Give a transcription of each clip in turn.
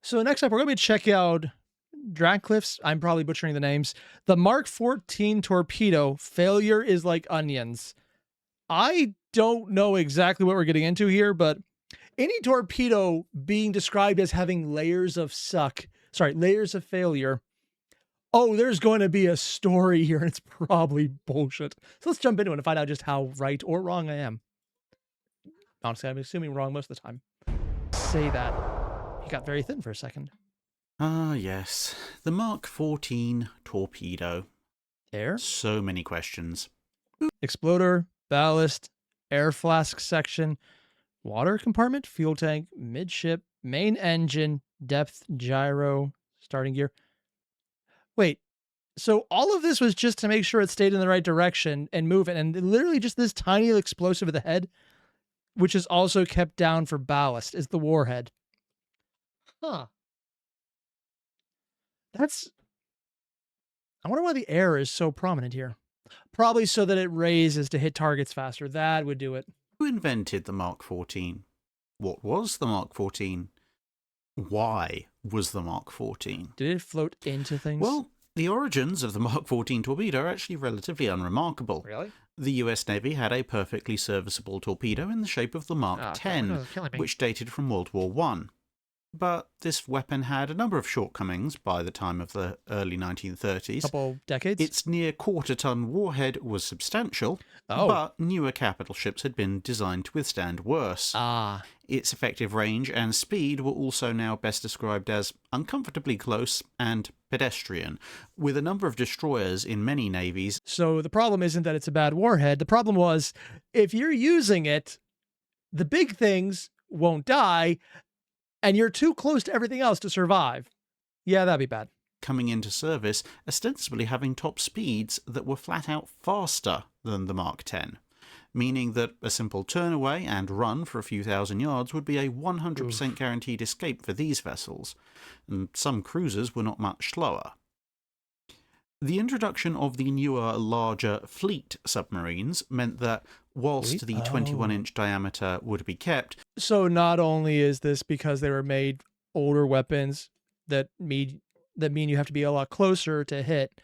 So next up, we're going to be checking out Drachinifel. I'm probably butchering the names. The Mark 14 torpedo. Failure is like onions. I don't know exactly what we're getting into here, but any torpedo being described as having layers of layers of failure. Oh, there's going to be a story here, and it's probably bullshit. So let's jump into it and find out just how right or wrong I am. Honestly, I'm assuming wrong most of the time. Say that. He got very thin for a second. Ah, yes. The Mark 14 torpedo. Air? So many questions. Exploder, ballast, air flask section, water compartment, fuel tank, midship, main engine, depth, gyro, starting gear. Wait, so all of this was just to make sure it stayed in the right direction and move it, and literally just this tiny explosive at the head, which is also kept down for ballast, is the warhead. Huh. I wonder why the air is so prominent here. Probably so that it raises to hit targets faster. That would do it. Who invented the Mark 14? What was the Mark 14? Why was the Mark 14? Did it float into things? Well, the origins of the Mark 14 torpedo are actually relatively unremarkable. Really? The US Navy had a perfectly serviceable torpedo in the shape of the Mark 10, which dated from World War I. But this weapon had a number of shortcomings by the time of the early 1930s. Couple decades? Its near quarter-ton warhead was substantial, but newer capital ships had been designed to withstand worse. Its effective range and speed were also now best described as uncomfortably close and pedestrian, with a number of destroyers in many navies. So the problem isn't that it's a bad warhead. The problem was, if you're using it, the big things won't die, and you're too close to everything else to survive. Yeah, that'd be bad. Coming into service, ostensibly having top speeds that were flat out faster than the Mark 10, meaning that a simple turn away and run for a few thousand yards would be a 100% guaranteed escape for these vessels, and some cruisers were not much slower. The introduction of the newer, larger fleet submarines meant that whilst the 21-inch diameter would be kept... So not only is this because they were made older weapons that mean you have to be a lot closer to hit,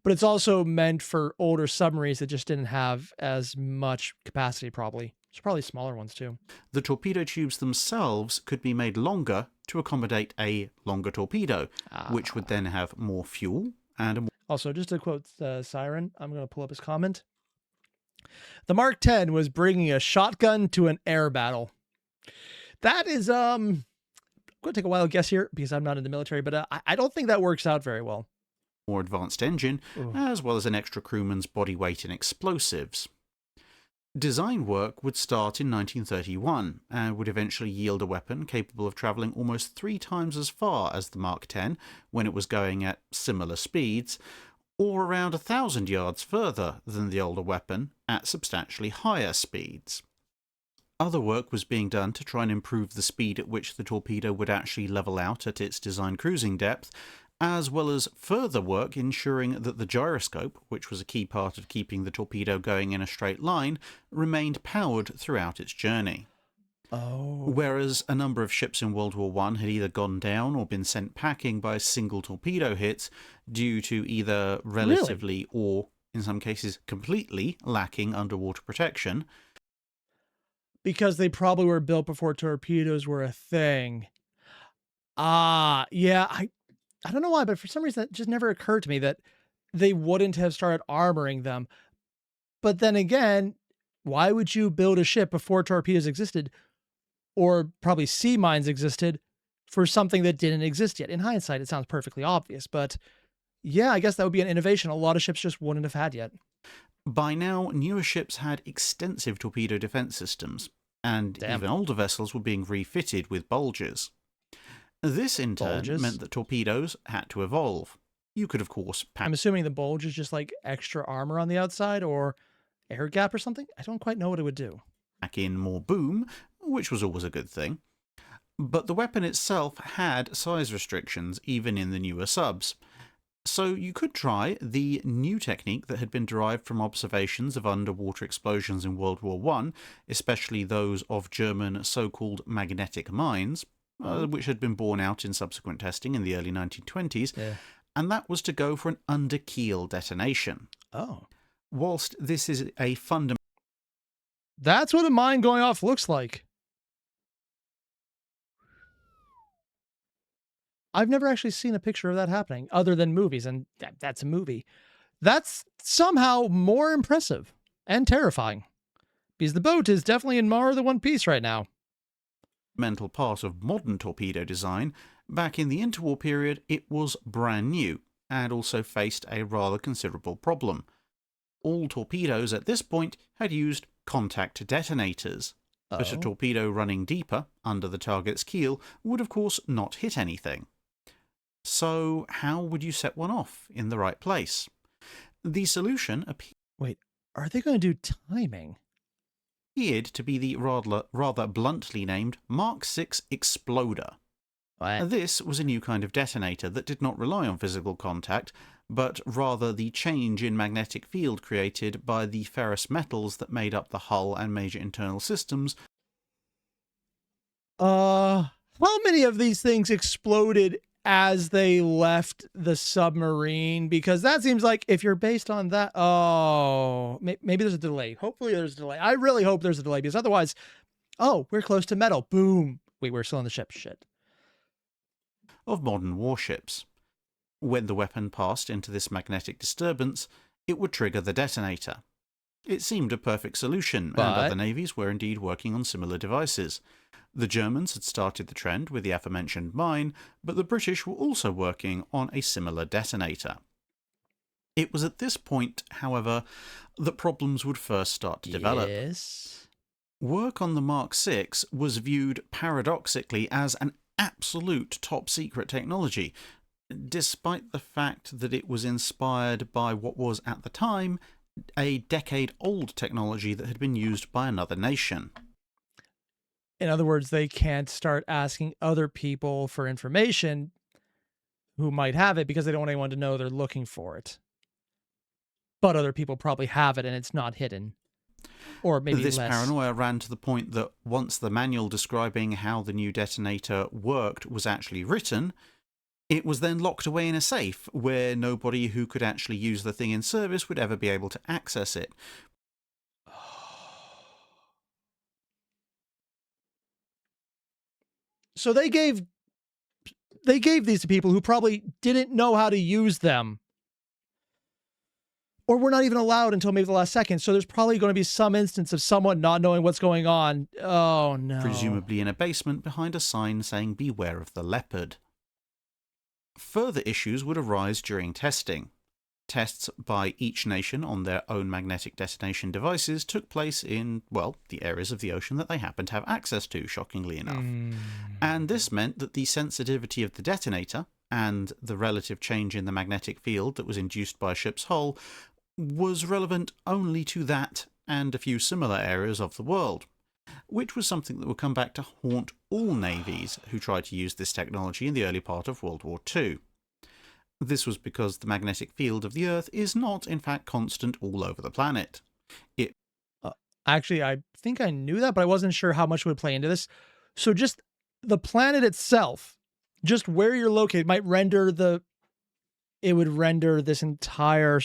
but it's also meant for older submarines that just didn't have as much capacity, probably. There's probably smaller ones, too. The torpedo tubes themselves could be made longer to accommodate a longer torpedo, which would then have more fuel and... Also, just to quote Siren, I'm going to pull up his comment. The Mark 10 was bringing a shotgun to an air battle. That is, I'm going to take a wild guess here because I'm not in the military, but I don't think that works out very well. More advanced engine, as well as an extra crewman's body weight in explosives. Design work would start in 1931 and would eventually yield a weapon capable of travelling almost 3 times as far as the Mark 10 when it was going at similar speeds, or around 1,000 yards further than the older weapon at substantially higher speeds. Other work was being done to try and improve the speed at which the torpedo would actually level out at its design cruising depth, as well as further work ensuring that the gyroscope, which was a key part of keeping the torpedo going in a straight line, remained powered throughout its journey. Whereas a number of ships in World War I had either gone down or been sent packing by a single torpedo hit due to either relatively or, in some cases, completely lacking underwater protection. Because they probably were built before torpedoes were a thing. Yeah, I don't know why, but for some reason it just never occurred to me that they wouldn't have started armoring them. But then again, why would you build a ship before torpedoes existed, or probably sea mines existed, for something that didn't exist yet? In hindsight, it sounds perfectly obvious, but yeah, I guess that would be an innovation a lot of ships just wouldn't have had yet. By now, newer ships had extensive torpedo defense systems, and even older vessels were being refitted with bulges. This, in turn, meant that torpedoes had to evolve. You could, of course... I'm assuming the bulge is just like extra armor on the outside, or air gap or something? I don't quite know what it would do. Pack in more boom, which was always a good thing. But the weapon itself had size restrictions, even in the newer subs. So you could try the new technique that had been derived from observations of underwater explosions in World War I, especially those of German so-called magnetic mines, which had been borne out in subsequent testing in the early 1920s, Yeah. and that was to go for an under-keel detonation. Oh. Whilst this is a fundamental... That's what a mine going off looks like. I've never actually seen a picture of that happening other than movies, and that's a movie. That's somehow more impressive and terrifying, because the boat is definitely in more than one piece right now. Mental part of modern torpedo design, back in the interwar period it was brand new, and also faced a rather considerable problem. All torpedoes at this point had used contact detonators, but a torpedo running deeper, under the target's keel, would of course not hit anything. So how would you set one off in the right place? The solution Wait, are they going to do timing? appeared to be the rather bluntly named Mark VI Exploder. What? This was a new kind of detonator that did not rely on physical contact, but rather the change in magnetic field created by the ferrous metals that made up the hull and major internal systems. How many of these things exploded as they left the submarine? Because that seems like if you're based on that, maybe there's a delay. Hopefully there's a delay. I really hope there's a delay, because otherwise, we're close to metal. Boom. Wait, we're still on the ship. Shit. Of modern warships. When the weapon passed into this magnetic disturbance, it would trigger the detonator. It seemed a perfect solution, and other navies were indeed working on similar devices. The Germans had started the trend with the aforementioned mine, but the British were also working on a similar detonator. It was at this point, however, that problems would first start to develop. Yes. Work on the Mark VI was viewed paradoxically as an absolute top-secret technology, despite the fact that it was inspired by what was, at the time, a decade-old technology that had been used by another nation. In other words, they can't start asking other people for information who might have it, because they don't want anyone to know they're looking for it. But other people probably have it and it's not hidden. Or maybe this less. paranoia ran to the point that once the manual describing how the new detonator worked was actually written, it was then locked away in a safe where nobody who could actually use the thing in service would ever be able to access it. So they gave these to people who probably didn't know how to use them, or were not even allowed until maybe the last second. So there's probably going to be some instance of someone not knowing what's going on. Oh, no. Presumably in a basement behind a sign saying "Beware of the leopard." Further issues would arise during testing. Tests by each nation on their own magnetic detonation devices took place in, well, the areas of the ocean that they happened to have access to, shockingly enough. And this meant that the sensitivity of the detonator and the relative change in the magnetic field that was induced by a ship's hull was relevant only to that and a few similar areas of the world, which was something that would come back to haunt all navies who tried to use this technology in the early part of World War II. This was because the magnetic field of the Earth is not, in fact, constant all over the planet. Actually, I think I knew that, but I wasn't sure how much would play into this. So just the planet itself, just where you're located, might render it would render this entire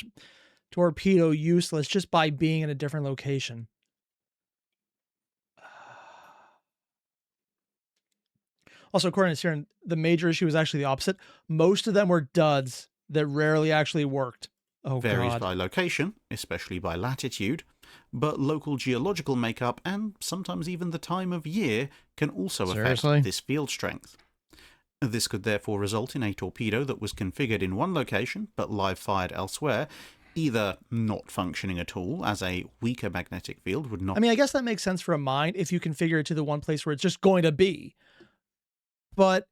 torpedo useless just by being in a different location. Also, according to Siren, the major issue was actually the opposite. Most of them were duds that rarely actually worked. Oh, varies God. by location, especially by latitude, but local geological makeup and sometimes even the time of year can also affect this field strength. This could therefore result in a torpedo that was configured in one location but live-fired elsewhere, either not functioning at all, as a weaker magnetic field would not... I mean, I guess that makes sense for a mine if you configure it to the one place where it's just going to be. But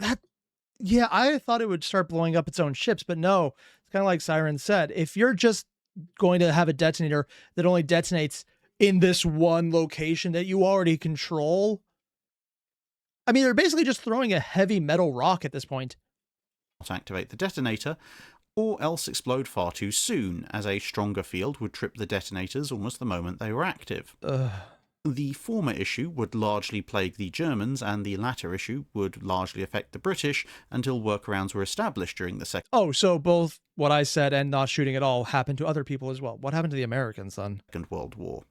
I thought it would start blowing up its own ships, but no, it's kind of like Siren said. If you're just going to have a detonator that only detonates in this one location that you already control, I mean, they're basically just throwing a heavy metal rock at this point. Activate the detonator, or else explode far too soon, as a stronger field would trip the detonators almost the moment they were active. The former issue would largely plague the Germans, and the latter issue would largely affect the British until workarounds were established during the Oh, so both what I said and not shooting at all happened to other people as well. What happened to the Americans then? Second World War.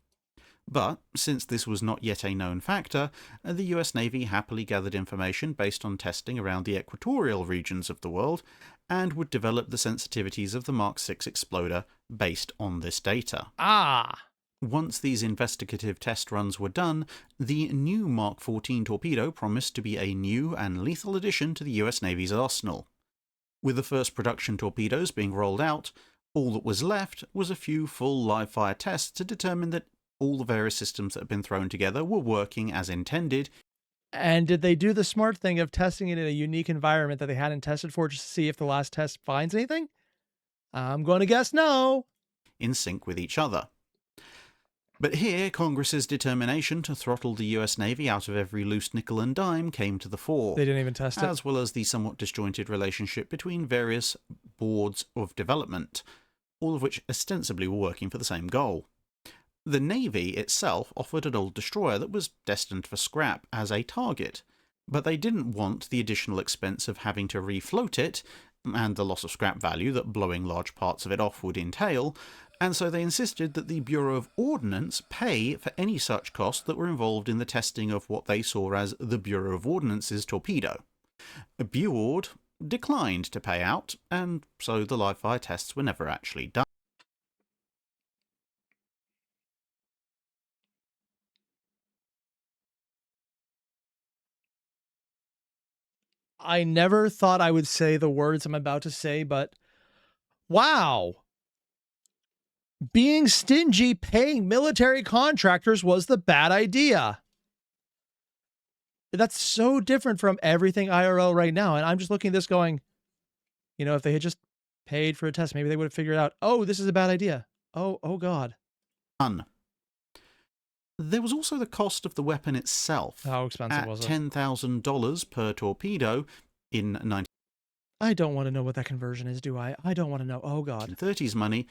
But, since this was not yet a known factor, the US Navy happily gathered information based on testing around the equatorial regions of the world, and would develop the sensitivities of the Mark VI exploder based on this data. Ah! Once these investigative test runs were done, the new Mark XIV torpedo promised to be a new and lethal addition to the US Navy's arsenal. With the first production torpedoes being rolled out, all that was left was a few full live-fire tests to determine that all the various systems that had been thrown together were working as intended. And did they do the smart thing of testing it in a unique environment that they hadn't tested for just to see if the last test finds anything? I'm going to guess no. In sync with each other. But here, Congress's determination to throttle the US Navy out of every loose nickel and dime came to the fore. They didn't even test it. As well as the somewhat disjointed relationship between various boards of development, all of which ostensibly were working for the same goal. The Navy itself offered an old destroyer that was destined for scrap as a target, but they didn't want the additional expense of having to refloat it, and the loss of scrap value that blowing large parts of it off would entail, and so they insisted that the Bureau of Ordnance pay for any such costs that were involved in the testing of what they saw as the Bureau of Ordnance's torpedo. BUORD declined to pay out, and so the live-fire tests were never actually done. I never thought I would say the words I'm about to say, but wow. Being stingy paying military contractors was the bad idea. That's so different from everything IRL right now. And I'm just looking at this going, you know, if they had just paid for a test, maybe they would have figured out, oh, this is a bad idea. Oh God. There was also the cost of the weapon itself. How expensive was it? At $10,000 per torpedo in 1930s I don't want to know what that conversion is, do I? I don't want to know. Oh God. money.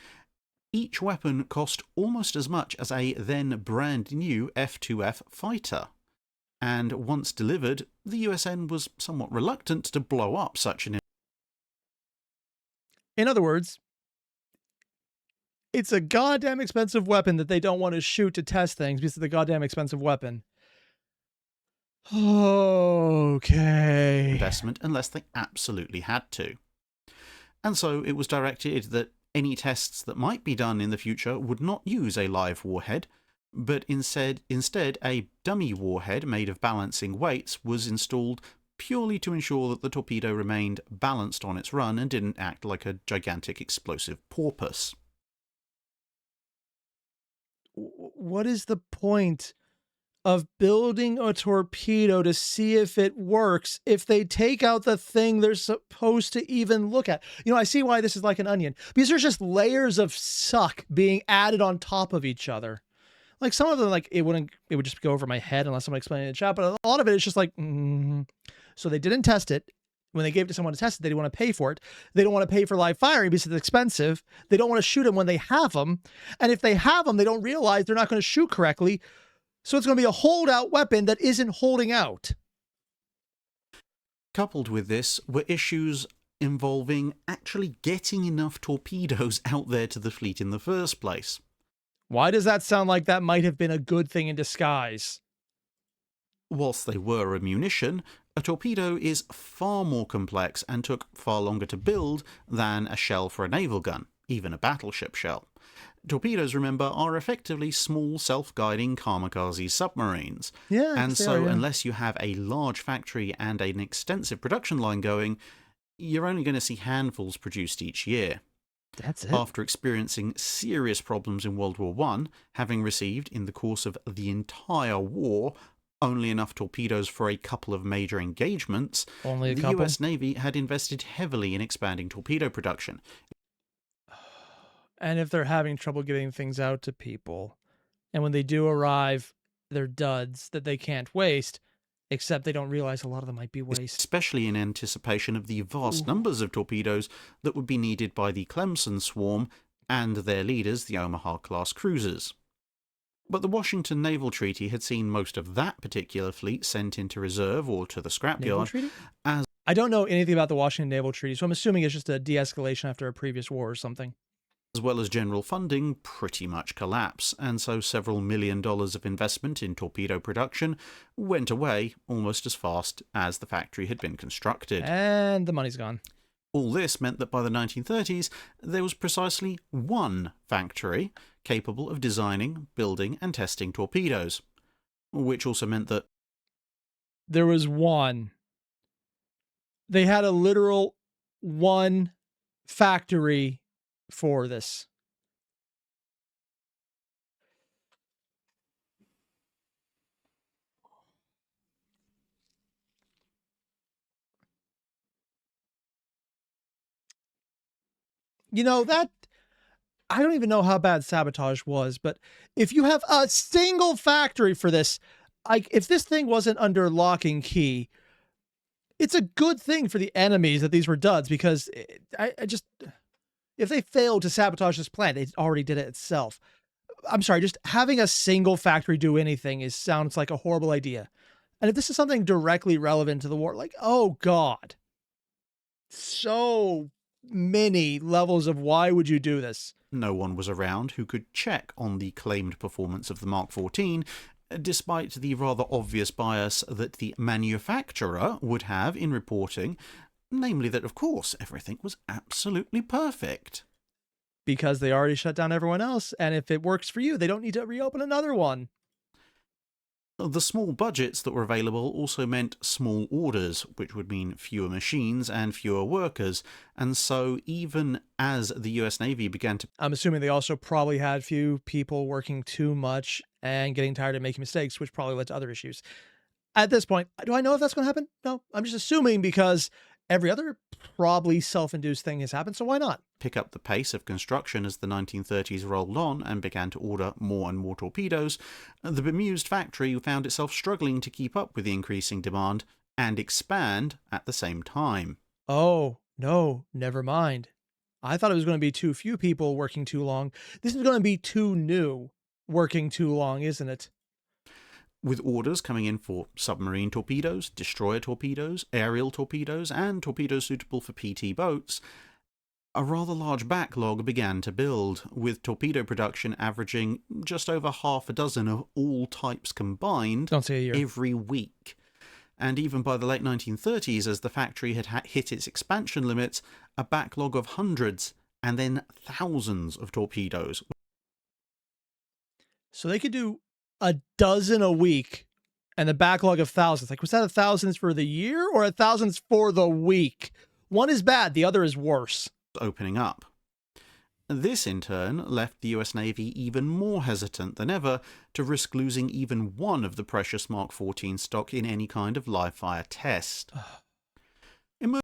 Each weapon cost almost as much as a then brand new F-2F fighter. And once delivered, the USN was somewhat reluctant to blow up such an... In other words, it's a goddamn expensive weapon that they don't want to shoot to test things because it's a goddamn expensive weapon. Okay. investment unless they absolutely had to. And so it was directed that any tests that might be done in the future would not use a live warhead, but instead a dummy warhead made of balancing weights was installed purely to ensure that the torpedo remained balanced on its run and didn't act like a gigantic explosive porpoise. What is the point of building a torpedo to see if it works if they take out the thing they're supposed to even look at? You know, I see why this is like an onion, because there's just layers of suck being added on top of each other. Like some of them, like it would just go over my head unless somebody explained it in the chat, but a lot of it is just like, So they didn't test it. When they gave it to someone to test it, they didn't want to pay for it. They don't want to pay for live firing because it's expensive. They don't want to shoot them when they have them. And if they have them, they don't realize they're not going to shoot correctly. So it's going to be a holdout weapon that isn't holding out. Coupled with this were issues involving actually getting enough torpedoes out there to the fleet in the first place. Why does that sound like that might have been a good thing in disguise? Whilst they were a munition, a torpedo is far more complex and took far longer to build than a shell for a naval gun, even a battleship shell. Torpedoes, remember, are effectively small self-guiding kamikaze submarines. Yeah, and so unless you have a large factory and an extensive production line going, you're only going to see handfuls produced each year. That's it. After experiencing serious problems in World War I, having received, in the course of the entire war, only enough torpedoes for a couple of major engagements, the US Navy had invested heavily in expanding torpedo production. And if they're having trouble getting things out to people, and when they do arrive, they're duds that they can't waste, except they don't realize a lot of them might be waste. Especially in anticipation of the vast numbers of torpedoes that would be needed by the Clemson swarm and their leaders, the Omaha-class cruisers. But the Washington Naval Treaty had seen most of that particular fleet sent into reserve or to the scrapyard. I don't know anything about the Washington Naval Treaty, so I'm assuming it's just a de-escalation after a previous war or something. As well as general funding pretty much collapse, and so several $1 million of investment in torpedo production went away almost as fast as the factory had been constructed. And the money's gone. All this meant that by the 1930s, there was precisely one factory capable of designing, building, and testing torpedoes, which also meant that there was one. They had a literal one factory for this. You know, that I don't even know how bad sabotage was, but if you have a single factory for this, like if this thing wasn't under lock and key, it's a good thing for the enemies that these were duds, because if they failed to sabotage this plant, it already did it itself. I'm sorry, just having a single factory do anything sounds like a horrible idea. And if this is something directly relevant to the war, like, oh God, so many levels of why would you do this? No one was around who could check on the claimed performance of the Mark 14, despite the rather obvious bias that the manufacturer would have in reporting, namely that, of course, everything was absolutely perfect. Because they already shut down everyone else, and if it works for you, they don't need to reopen another one. The small budgets that were available also meant small orders, which would mean fewer machines and fewer workers, and so even as the US Navy began to... I'm assuming they also probably had few people working too much and getting tired of making mistakes, which probably led to other issues. At this point, do I know if that's going to happen? No, I'm just assuming because every other probably self-induced thing has happened, so why not? Pick up the pace of construction as the 1930s rolled on and began to order more and more torpedoes, the bemused factory found itself struggling to keep up with the increasing demand and expand at the same time. Oh, no, never mind. I thought it was going to be too few people working too long. This is going to be too new working too long, isn't it? With orders coming in for submarine torpedoes, destroyer torpedoes, aerial torpedoes, and torpedoes suitable for PT boats, a rather large backlog began to build, with torpedo production averaging just over half a dozen of all types combined every week. And even by the late 1930s, as the factory had hit its expansion limits, a backlog of hundreds and then thousands of torpedoes. So they could do a dozen a week and the backlog of thousands. Like, was that 1,000 for the year or 1,000 for the week? One is bad, the other is worse. Opening up. This, in turn, left the US Navy even more hesitant than ever to risk losing even one of the precious Mark 14 stock in any kind of live-fire test.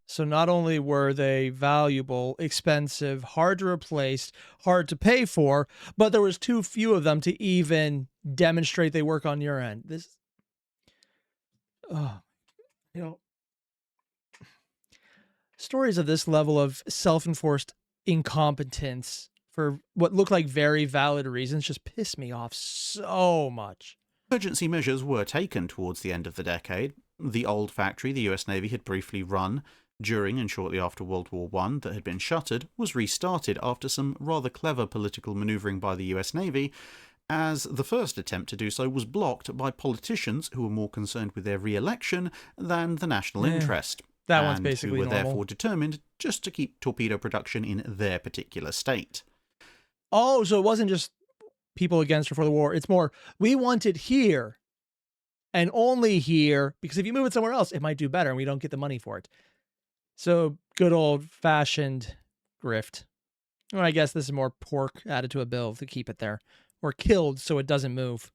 So not only were they valuable, expensive, hard to replace, hard to pay for, but there was too few of them to even demonstrate they work on your end. This, stories of this level of self-enforced incompetence for what look like very valid reasons just piss me off so much. Emergency measures were taken towards the end of the decade. The old factory the US Navy had briefly run during and shortly after World War I that had been shuttered was restarted after some rather clever political manoeuvring by the US Navy, as the first attempt to do so was blocked by politicians who were more concerned with their re-election than the national interest. That one's basically who were normal. Therefore determined just to keep torpedo production in their particular state. Oh, so it wasn't just people against or for the war. It's more, we want it here and only here, because if you move it somewhere else, it might do better and we don't get the money for it. So good old-fashioned grift. Or I guess this is more pork added to a bill to keep it there. Or killed so it doesn't move.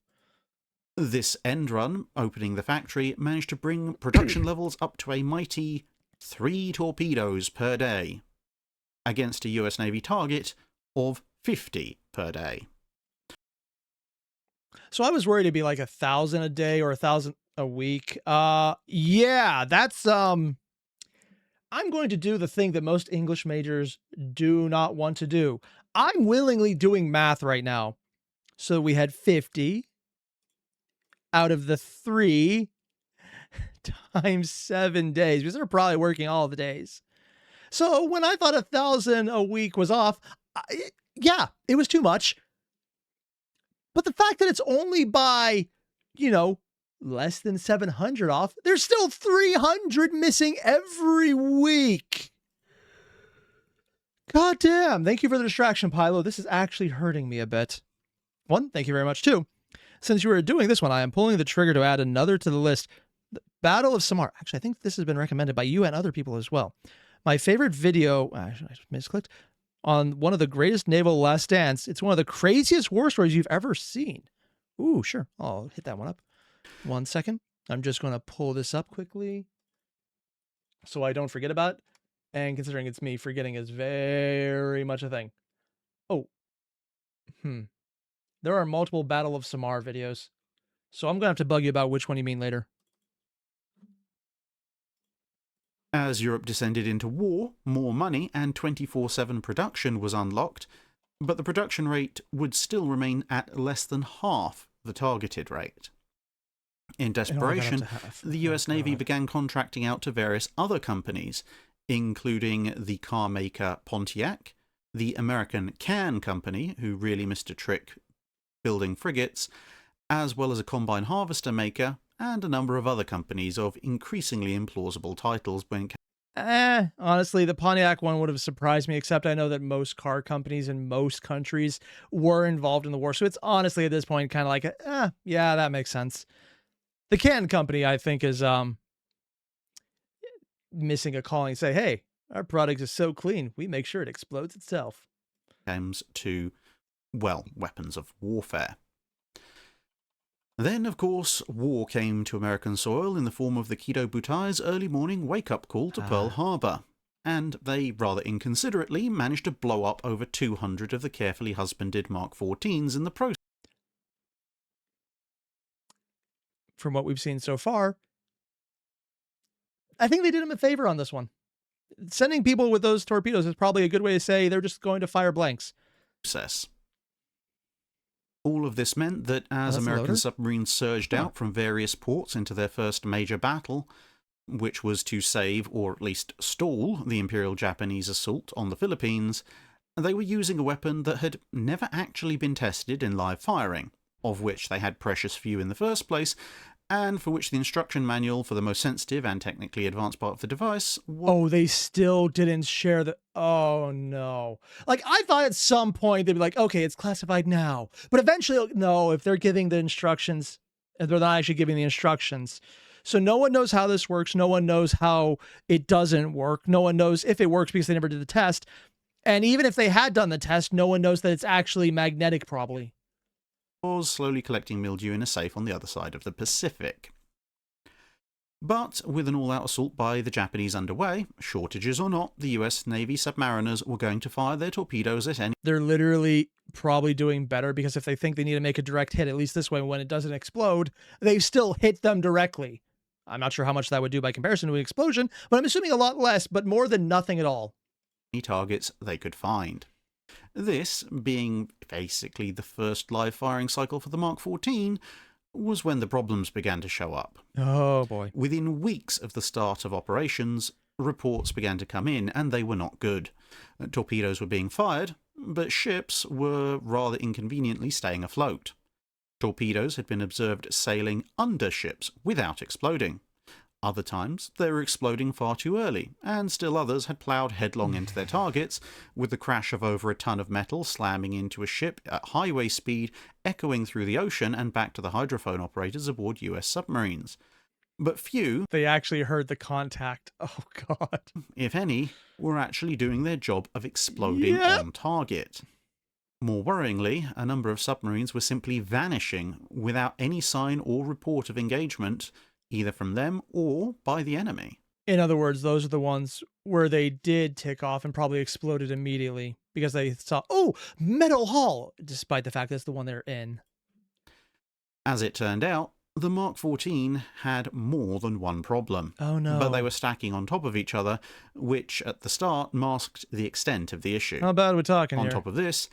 This end run, opening the factory, managed to bring production levels up to a mighty 3 torpedoes per day, against a US Navy target of 50 per day. So I was worried it'd be like 1,000 a day or 1,000 a week. Yeah, that's I'm going to do the thing that most English majors do not want to do. I'm willingly doing math right now. So we had 50 out of the 3 times 7 days, because they're probably working all the days. So when I thought 1,000 a week was off, yeah, it was too much. But the fact that it's only by, less than 700 off, there's still 300 missing every week. God damn. Thank you for the distraction, Pylo. This is actually hurting me a bit. 1, thank you very much. 2, since you were doing this one, I am pulling the trigger to add another to the list. The Battle of Samar. Actually, I think this has been recommended by you and other people as well. My favorite video, I just misclicked, on one of the greatest naval last dance. It's one of the craziest war stories you've ever seen. Ooh, sure. I'll hit that one up. 1 second. I'm just going to pull this up quickly so I don't forget about it. And considering it's me, forgetting is very much a thing. Oh. There are multiple Battle of Samar videos. So I'm going to have to bug you about which one you mean later. As Europe descended into war, more money and 24/7 production was unlocked, but the production rate would still remain at less than half the targeted rate. In desperation, the US Navy began contracting out to various other companies, including the car maker Pontiac, the American Can Company, who really missed a trick building frigates, as well as a combine harvester maker, and a number of other companies of increasingly implausible titles when... Honestly, the Pontiac one would have surprised me, except I know that most car companies in most countries were involved in the war. So it's honestly at this point kind of like, yeah, that makes sense. The Can Company, I think, is missing a calling. Say, hey, our product is so clean, we make sure it explodes itself. Comes to, well, weapons of warfare. Then, of course, war came to American soil in the form of the Kido Butai's early morning wake-up call to Pearl Harbor, and they rather inconsiderately managed to blow up over 200 of the carefully husbanded Mark 14s in the process. From what we've seen so far, I think they did him a favor on this one. Sending people with those torpedoes is probably a good way to say they're just going to fire blanks. All of this meant that as American submarines surged out from various ports into their first major battle, which was to save, or at least stall, the Imperial Japanese assault on the Philippines, they were using a weapon that had never actually been tested in live firing, of which they had precious few in the first place, and for which the instruction manual for the most sensitive and technically advanced part of the device was... Oh, they still didn't share the... Oh, no. Like, I thought at some point they'd be like, okay, it's classified now. But eventually, no, if they're giving the instructions, they're not actually giving the instructions. So no one knows how this works. No one knows how it doesn't work. No one knows if it works because they never did the test. And even if they had done the test, no one knows that it's actually magnetic, probably. Was slowly collecting mildew in a safe on the other side of the Pacific. But with an all-out assault by the Japanese underway, shortages or not, the US Navy submariners were going to fire their torpedoes at any... They're literally probably doing better, because if they think they need to make a direct hit, at least this way, when it doesn't explode, they still hit them directly. I'm not sure how much that would do by comparison to an explosion, but I'm assuming a lot less, but more than nothing at all. Targets they could find. This, being basically the first live firing cycle for the Mark 14, was when the problems began to show up. Oh boy. Within weeks of the start of operations, reports began to come in, and they were not good. Torpedoes were being fired, but ships were rather inconveniently staying afloat. Torpedoes had been observed sailing under ships without exploding. Other times, they were exploding far too early, and still others had ploughed headlong into their targets, with the crash of over a ton of metal slamming into a ship at highway speed, echoing through the ocean and back to the hydrophone operators aboard US submarines. But few... They actually heard the contact. Oh, God. If any, were actually doing their job of exploding on target. More worryingly, a number of submarines were simply vanishing without any sign or report of engagement, either from them or by the enemy. In other words, those are the ones where they did tick off and probably exploded immediately because they saw, oh, metal hull, despite the fact that's the one they're in. As it turned out, the Mark 14 had more than one problem. Oh no. But they were stacking on top of each other, which at the start masked the extent of the issue. How bad are we talking on here? Top of this,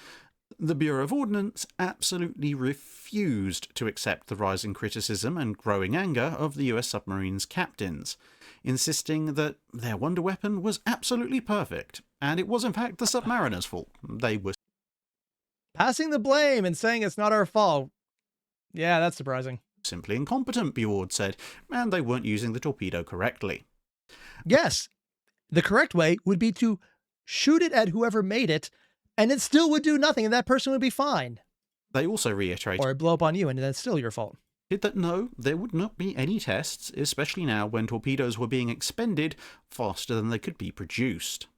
The Bureau of Ordnance absolutely refused to accept the rising criticism and growing anger of the US submarine's captains, insisting that their wonder weapon was absolutely perfect, and it was in fact the submariner's fault. They were Passing the blame and saying it's not our fault. Yeah, that's surprising. simply incompetent, Buord said, and they weren't using the torpedo correctly. Yes, the correct way would be to shoot it at whoever made it, and it still would do nothing, and that person would be fine. They also reiterated Or it'd blow up on you, and that's still your fault. that no, there would not be any tests, especially now when torpedoes were being expended faster than they could be produced.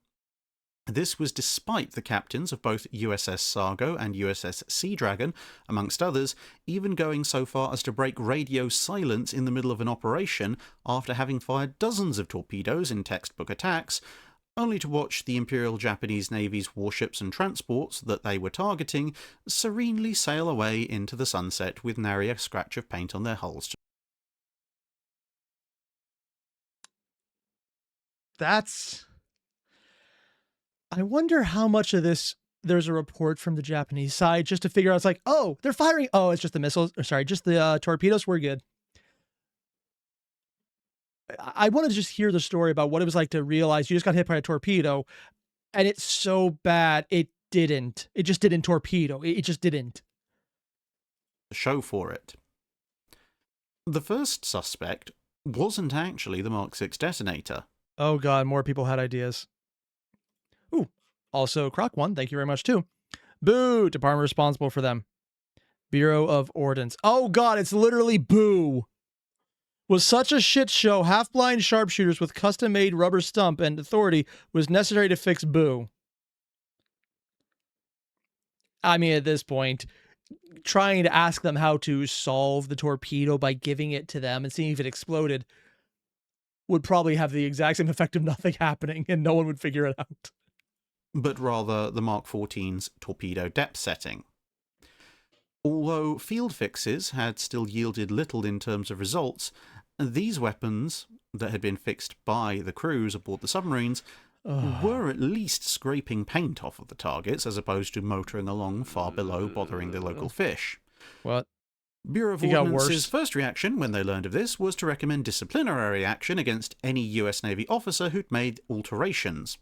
This was despite the captains of both USS Sargo and USS Sea Dragon, amongst others, even going so far as to break radio silence in the middle of an operation after having fired dozens of torpedoes in textbook attacks, only to watch the Imperial Japanese Navy's warships and transports that they were targeting serenely sail away into the sunset with nary a scratch of paint on their hulls. I wonder how much of this there's a report from the Japanese side just to figure out, it's like, oh, they're firing. Oh, it's just the missiles. Or sorry, just the torpedoes. We're good. I want to just hear the story about what it was like to realize you just got hit by a torpedo and it's so bad. It just didn't torpedo. It just didn't. Show for it. The first suspect wasn't actually the Mark 6 detonator. Oh God, more people had ideas. Ooh, also Croc one, thank you very much too. Boo, department responsible for them. Bureau of Ordnance. Oh God, it's literally boo. Was such a shit show, half-blind sharpshooters with custom-made rubber stump and authority was necessary to fix boo. I mean, at this point, trying to ask them how to solve the torpedo by giving it to them and seeing if it exploded would probably have the exact same effect of nothing happening and no one would figure it out. But rather the Mark 14's torpedo depth setting. Although field fixes had still yielded little in terms of results, these weapons that had been fixed by the crews aboard the submarines were at least scraping paint off of the targets as opposed to motoring along far below, bothering the local fish. What? Bureau of Ordnance's first reaction when they learned of this was to recommend disciplinary action against any US Navy officer who'd made alterations,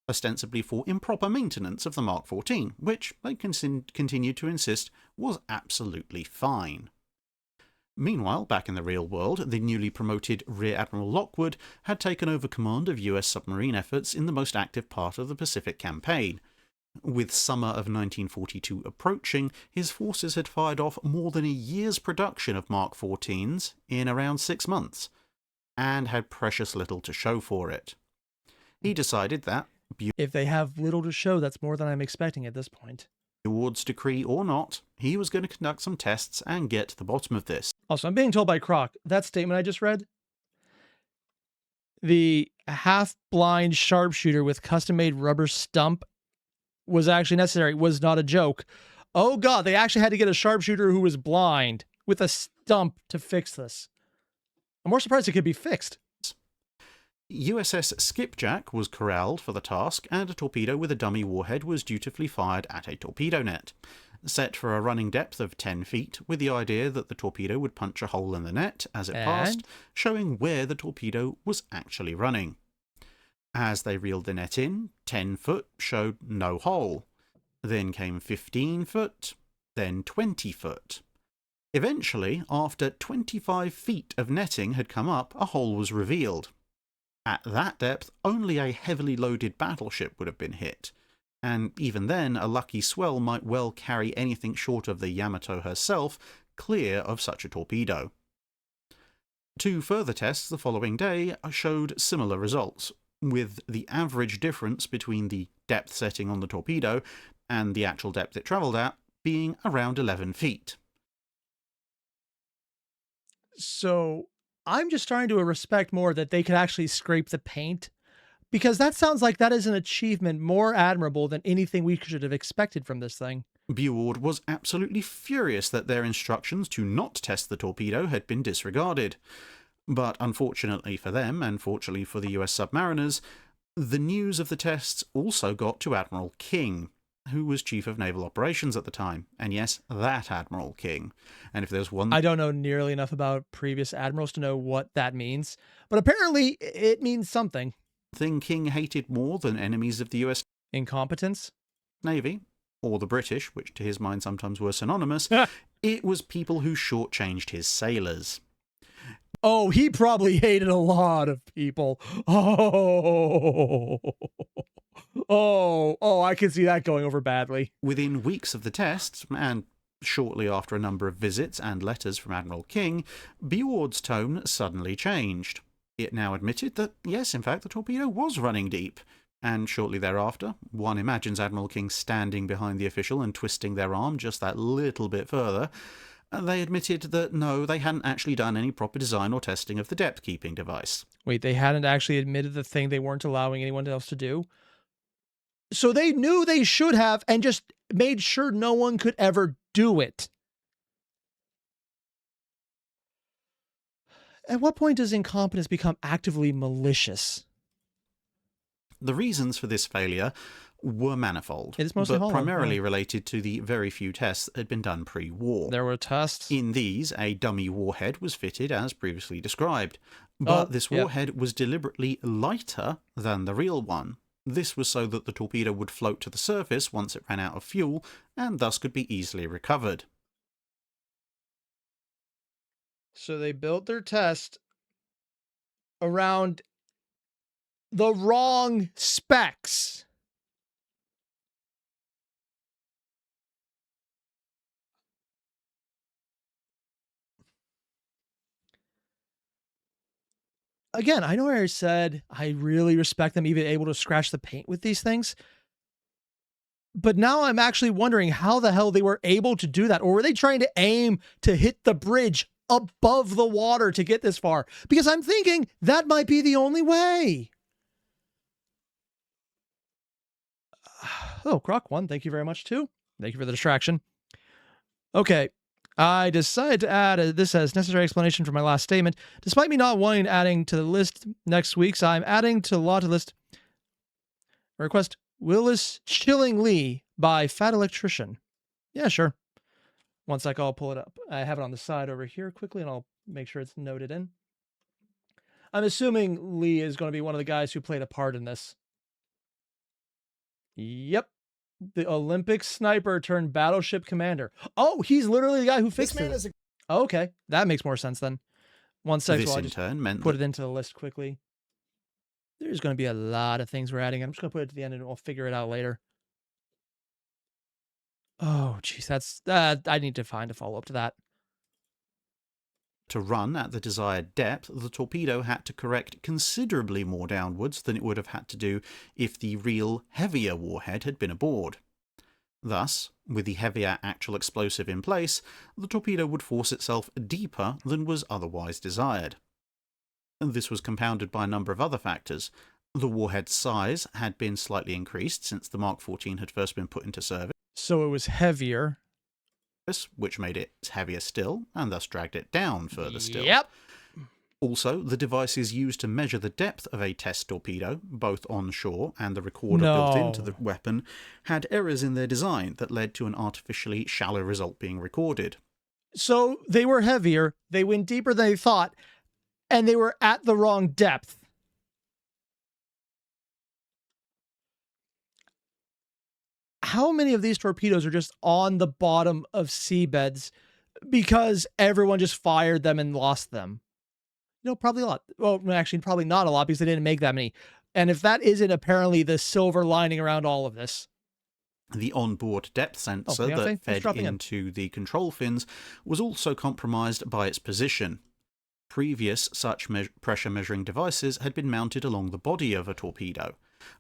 ostensibly for improper maintenance of the Mark 14, which they continued to insist was absolutely fine. Meanwhile, back in the real world, the newly promoted Rear Admiral Lockwood had taken over command of US submarine efforts in the most active part of the Pacific Campaign. With summer of 1942 approaching, his forces had fired off more than a year's production of Mark 14s in around 6 months, and had precious little to show for it. He decided that, if they have little to show, that's more than I'm expecting at this point. Buord's decree or not, he was going to conduct some tests and get to the bottom of this. Also, I'm being told by Croc, that statement I just read, the half-blind sharpshooter with custom-made rubber stump was actually necessary, was not a joke. Oh God, they actually had to get a sharpshooter who was blind with a stump to fix this. I'm more surprised it could be fixed. USS Skipjack was corralled for the task, and a torpedo with a dummy warhead was dutifully fired at a torpedo net, set for a running depth of 10 feet, with the idea that the torpedo would punch a hole in the net as it passed, showing where the torpedo was actually running. As they reeled the net in, 10 foot showed no hole. Then came 15 foot, then 20 foot. Eventually, after 25 feet of netting had come up, a hole was revealed. At that depth, only a heavily loaded battleship would have been hit, and even then a lucky swell might well carry anything short of the Yamato herself clear of such a torpedo. 2 further tests the following day showed similar results, with the average difference between the depth setting on the torpedo and the actual depth it travelled at being around 11 feet. So I'm just starting to respect more that they could actually scrape the paint, because that sounds like that is an achievement more admirable than anything we should have expected from this thing. Buord was absolutely furious that their instructions to not test the torpedo had been disregarded. But unfortunately for them, and fortunately for the US submariners, the news of the tests also got to Admiral King, who was Chief of Naval Operations at the time. And yes, that Admiral King. And if there's one... I don't know nearly enough about previous admirals to know what that means, but apparently it means something. thing King hated more than enemies of the US Incompetence? Navy, or the British, which to his mind sometimes were synonymous, it was people who shortchanged his sailors. Oh, he probably hated a lot of people. Oh, I can see that going over badly. Within weeks of the tests, and shortly after a number of visits and letters from Admiral King, Beord's tone suddenly changed. It now admitted that, yes, in fact, the torpedo was running deep. And shortly thereafter, one imagines Admiral King standing behind the official and twisting their arm just that little bit further. They admitted that no, they hadn't actually done any proper design or testing of the depth-keeping device. Wait, they hadn't actually admitted the thing they weren't allowing anyone else to do? So they knew they should have and just made sure no one could ever do it. At what point does incompetence become actively malicious? The reasons for this failure were manifold, It is mostly but hollow, primarily related to the very few tests that had been done pre-war. There were tests. In these, a dummy warhead was fitted as previously described, but this warhead was deliberately lighter than the real one. This was so that the torpedo would float to the surface once it ran out of fuel, and thus could be easily recovered. So they built their test around the wrong specs. Again, I know I said I really respect them even able to scratch the paint with these things. But now I'm actually wondering how the hell they were able to do that. Or were they trying to aim to hit the bridge above the water to get this far? Because I'm thinking that might be the only way. Oh, Croc 1, thank you very much too. Thank you for the distraction. Okay. I decided to add this as necessary explanation for my last statement. Despite me not wanting adding to the list next week, so I'm adding to the law to list request Willis Chilling Lee by Fat Electrician. Yeah, sure. One sec, I'll pull it up. I have it on the side over here quickly, and I'll make sure it's noted in. I'm assuming Lee is going to be one of the guys who played a part in this. Yep. The Olympic sniper turned battleship commander. Oh, he's literally the guy who fixed it. Okay, that makes more sense then. One sec, This while I in just turn meant put it into the list quickly. There's going to be a lot of things we're adding. I'm just going to put it to the end and we'll figure it out later. Oh, geez, that's... I need to find a follow-up to that. to run at the desired depth, the torpedo had to correct considerably more downwards than it would have had to do if the real, heavier warhead had been aboard. Thus, with the heavier actual explosive in place, the torpedo would force itself deeper than was otherwise desired. This was compounded by a number of other factors. The warhead's size had been slightly increased since the Mark 14 had first been put into service. So it was heavier. Which made it heavier still, and thus dragged it down further still. Yep. Also, the devices used to measure the depth of a test torpedo, both on shore and the recorder built into the weapon, had errors in their design that led to an artificially shallow result being recorded. So they were heavier, they went deeper than they thought, and they were at the wrong depth. How many of these torpedoes are just on the bottom of seabeds because everyone just fired them and lost them? You know, probably a lot. Well, actually, probably not a lot because they didn't make that many. And if that isn't apparently the silver lining around all of this. The onboard depth sensor that fed into the control fins was also compromised by its position. Previous such pressure measuring devices had been mounted along the body of a torpedo,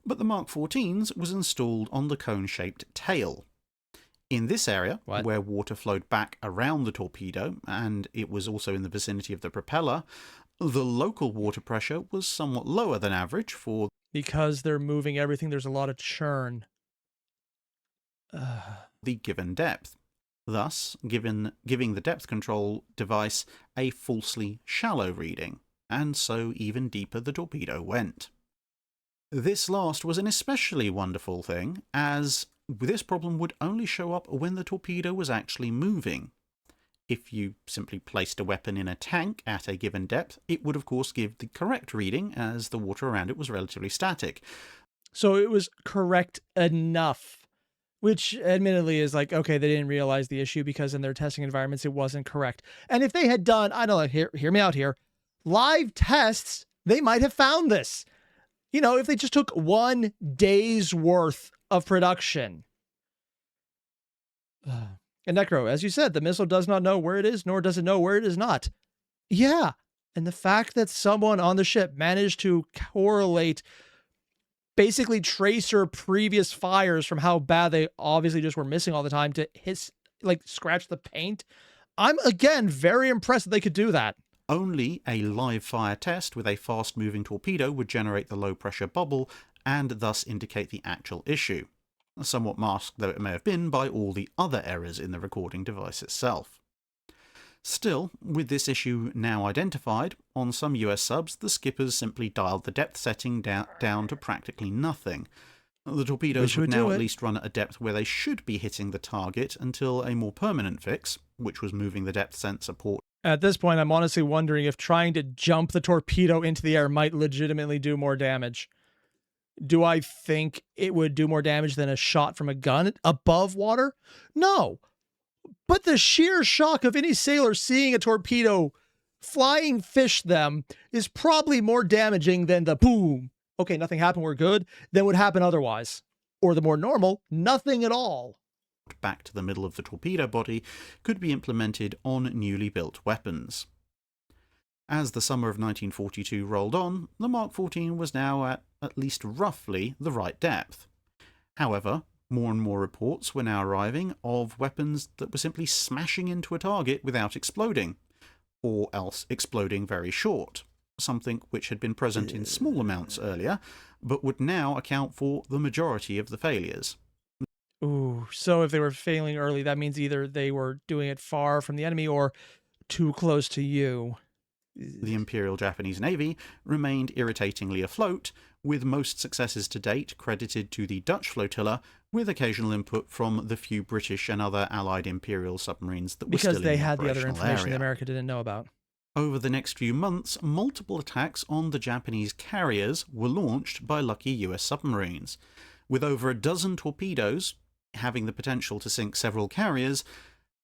but the Mark 14's was installed on the cone-shaped tail. In this area, where water flowed back around the torpedo, and it was also in the vicinity of the propeller, the local water pressure was somewhat lower than average for... Because they're moving everything, there's a lot of churn. the given depth, thus giving the depth control device a falsely shallow reading, and so even deeper the torpedo went. This last was an especially wonderful thing, as This problem would only show up when the torpedo was actually moving. If you simply placed a weapon in a tank at a given depth, it would of course give the correct reading, as the water around it was relatively static. So it was correct enough, which admittedly is like, okay, they didn't realize the issue because in their testing environments it wasn't correct. And if they had done, I don't know, hear me out here, live tests, they might have found this. You know, if they just took 1 day's worth of production. And Necro, as you said, the missile does not know where it is, nor does it know where it is not. Yeah. And the fact that someone on the ship managed to correlate, basically trace her previous fires from how bad they obviously just were missing all the time to scratch the paint. I'm, again, very impressed that they could do that. Only a live fire test with a fast-moving torpedo would generate the low-pressure bubble and thus indicate the actual issue, somewhat masked though it may have been by all the other errors in the recording device itself. Still, with this issue now identified, on some US subs the skippers simply dialed the depth setting down to practically nothing. The torpedoes would now at least run at a depth where they should be hitting the target until a more permanent fix, which was moving the depth sensor port. At this point, I'm honestly wondering if trying to jump the torpedo into the air might legitimately do more damage. Do I think it would do more damage than a shot from a gun above water? No. But the sheer shock of any sailor seeing a torpedo flying fish them is probably more damaging than the boom, okay, nothing happened, we're good, than would happen otherwise. Or the more normal, nothing at all. Back to the middle of the torpedo body could be implemented on newly built weapons. As the summer of 1942 rolled on, the Mark 14 was now at least roughly the right depth. However, more and more reports were now arriving of weapons that were simply smashing into a target without exploding, or else exploding very short, something which had been present in small amounts earlier, but would now account for the majority of the failures. Ooh, so if they were failing early, that means either they were doing it far from the enemy or too close to you. The Imperial Japanese Navy remained irritatingly afloat, with most successes to date credited to the Dutch flotilla, with occasional input from the few British and other Allied Imperial submarines that were still in the operational area. Because they had the other information that America didn't know about. Over the next few months, multiple attacks on the Japanese carriers were launched by lucky US submarines, with over a dozen torpedoes, having the potential to sink several carriers,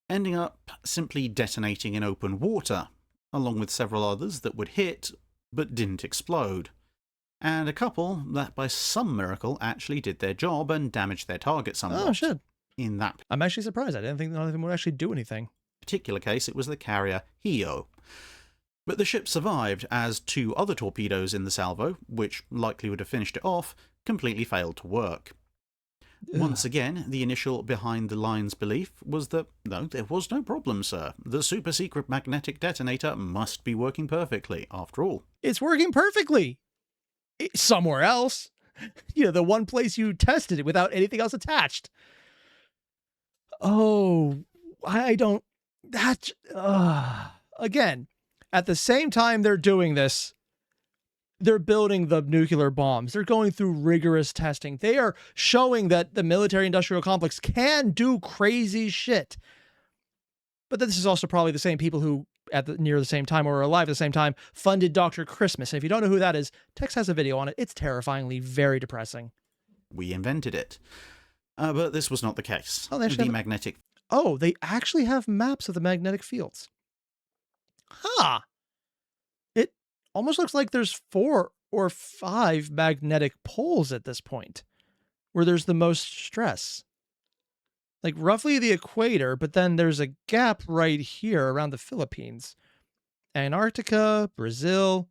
ending up simply detonating in open water, along with several others that would hit but didn't explode, and a couple that by some miracle actually did their job and damaged their target somewhat. Oh, shit. In that I'm actually surprised. I didn't think none of them would actually do anything. particular case, it was the carrier Hio. But the ship survived, as 2 other torpedoes in the salvo, which likely would have finished it off, completely failed to work. Once again, the initial behind-the-lines belief was that, no, there was no problem, sir. The super-secret magnetic detonator must be working perfectly, after all. It's working perfectly! Somewhere else. You know, the one place you tested it without anything else attached. Oh, I don't... That... Again, at the same time they're doing this, they're building the nuclear bombs. They're going through rigorous testing. They are showing that the military-industrial complex can do crazy shit. But this is also probably the same people who, near the same time, or were alive at the same time, funded Dr. Christmas. And if you don't know who that is, Tex has a video on it. It's terrifyingly very depressing. We invented it. But this was not the case. Oh, they magnetic... Oh, they actually have maps of the magnetic fields. Huh. It almost looks like there's 4 or 5 magnetic poles at this point, where there's the most stress. Like roughly the equator, but then there's a gap right here around the Philippines. Antarctica, Brazil,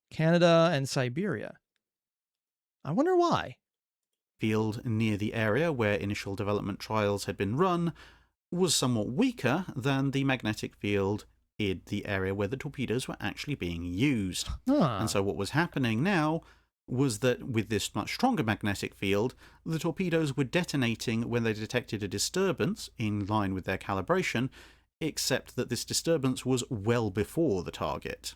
Canada, and Siberia. I wonder why. Field near the area where initial development trials had been run was somewhat weaker than the magnetic field in the area where the torpedoes were actually being used. And so what was happening now was that with this much stronger magnetic field, the torpedoes were detonating when they detected a disturbance in line with their calibration, except that this disturbance was well before the target.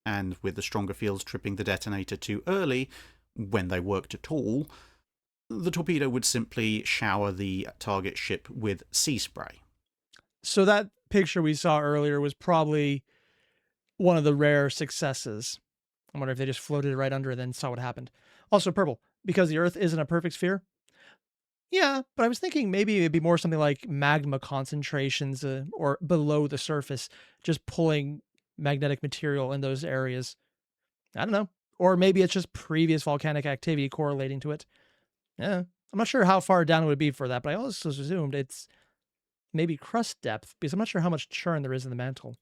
And with the stronger fields tripping the detonator too early, when they worked at all, The torpedo would simply shower the target ship with sea spray. So that picture we saw earlier was probably one of the rare successes. I wonder if they just floated right under and then saw what happened. Also purple, because the Earth isn't a perfect sphere. Yeah, but I was thinking maybe it'd be more something like magma concentrations or below the surface, just pulling magnetic material in those areas. I don't know. Or maybe it's just previous volcanic activity correlating to it. Yeah, I'm not sure how far down it would be for that, but I also assumed it's maybe crust depth because I'm not sure how much churn there is in the mantle.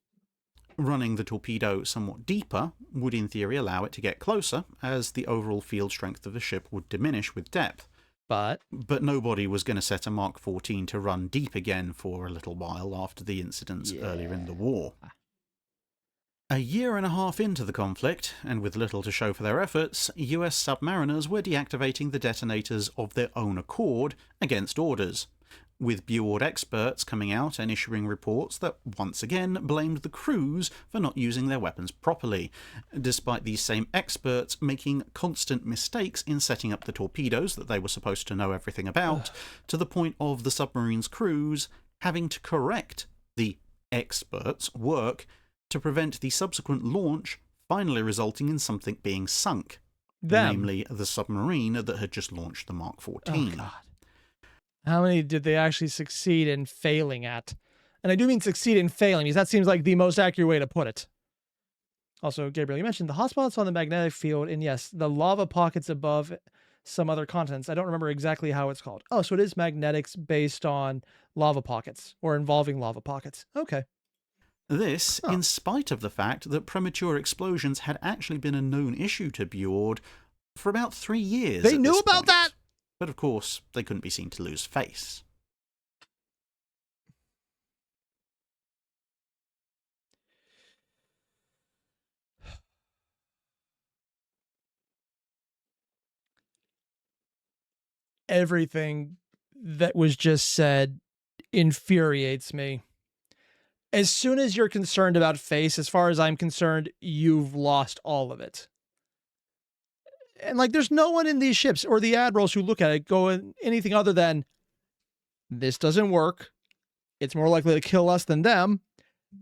Running the torpedo somewhat deeper would in theory allow it to get closer, as the overall field strength of the ship would diminish with depth. But nobody was going to set a Mark 14 to run deep again for a little while after the incidents earlier in the war. A year and a half into the conflict, and with little to show for their efforts, US submariners were deactivating the detonators of their own accord against orders, with BUORD experts coming out and issuing reports that once again blamed the crews for not using their weapons properly, despite these same experts making constant mistakes in setting up the torpedoes that they were supposed to know everything about, to the point of the submarine's crews having to correct the experts' work to prevent the subsequent launch, finally resulting in something being sunk, namely the submarine that had just launched the Mark 14. Oh, God. How many did they actually succeed in failing at? And I do mean succeed in failing, because that seems like the most accurate way to put it. Also, Gabriel, you mentioned the hotspots on the magnetic field, and yes, the lava pockets above some other continents. I don't remember exactly how it's called. Oh, so it is magnetics based on lava pockets, or involving lava pockets. Okay. This, in spite of the fact that premature explosions had actually been a known issue to BUORD for about 3 years. They knew about that? But of course, they couldn't be seen to lose face. Everything that was just said infuriates me. As soon as you're concerned about face, as far as I'm concerned, you've lost all of it. And like, there's no one in these ships or the admirals who look at it going anything other than, this doesn't work. It's more likely to kill us than them.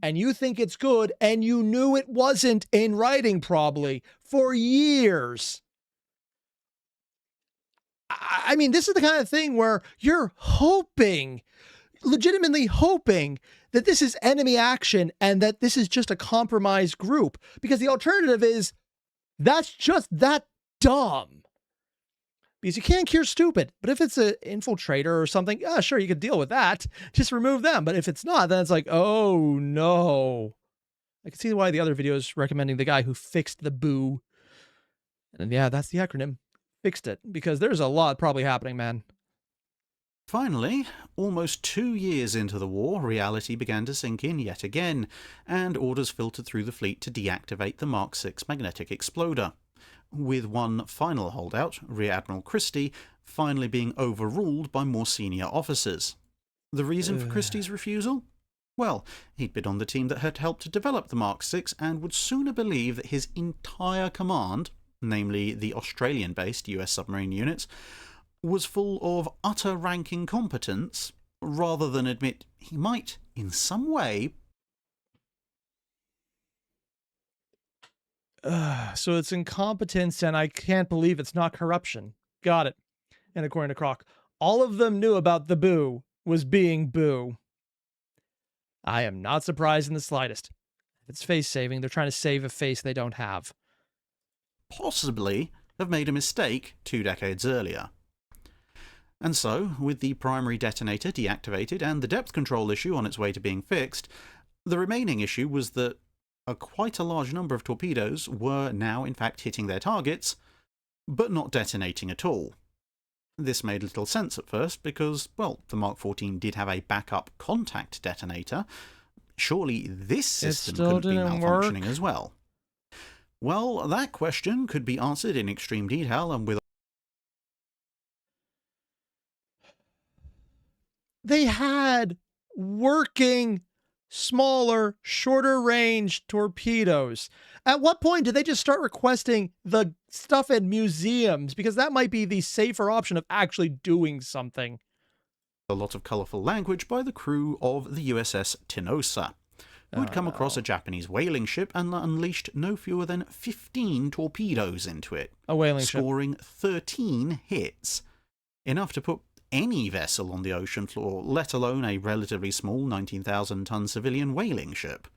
And you think it's good, and you knew it wasn't in writing probably for years. I mean, this is the kind of thing where you're hoping, legitimately hoping, that this is enemy action and that this is just a compromised group. Because the alternative is, that's just that dumb. Because you can't cure stupid. But if it's an infiltrator or something, sure, you could deal with that. Just remove them. But if it's not, then it's like, oh no. I can see why the other video is recommending the guy who fixed the boo. And yeah, that's the acronym. Fixed it. Because there's a lot probably happening, man. Finally, almost 2 years into the war, reality began to sink in yet again, and orders filtered through the fleet to deactivate the Mark 6 magnetic exploder, with one final holdout, Rear Admiral Christie, finally being overruled by more senior officers. The reason for Christie's refusal? Well, he'd been on the team that had helped to develop the Mark 6 and would sooner believe that his entire command, namely the Australian-based US submarine units, was full of utter rank incompetence, rather than admit he might, in some way... So it's incompetence, and I can't believe it's not corruption. Got it. And according to Croc, all of them knew about the boo was being boo. I am not surprised in the slightest. If it's face saving, they're trying to save a face they don't have. Possibly have made a mistake 2 decades earlier. And so, with the primary detonator deactivated and the depth control issue on its way to being fixed, the remaining issue was that quite a large number of torpedoes were now in fact hitting their targets, but not detonating at all. This made little sense at first because, well, the Mark 14 did have a backup contact detonator. Surely this system couldn't be malfunctioning as well. Well, that question could be answered in extreme detail and with... They had working smaller, shorter range torpedoes. At what point did they just start requesting the stuff in museums? Because that might be the safer option of actually doing something. A lot of colourful language by the crew of the USS Tinosa, who had come across a Japanese whaling ship and unleashed no fewer than 15 torpedoes into it, A whaling ship. scoring 13 hits, enough to put any vessel on the ocean floor, let alone a relatively small 19,000-ton civilian whaling ship.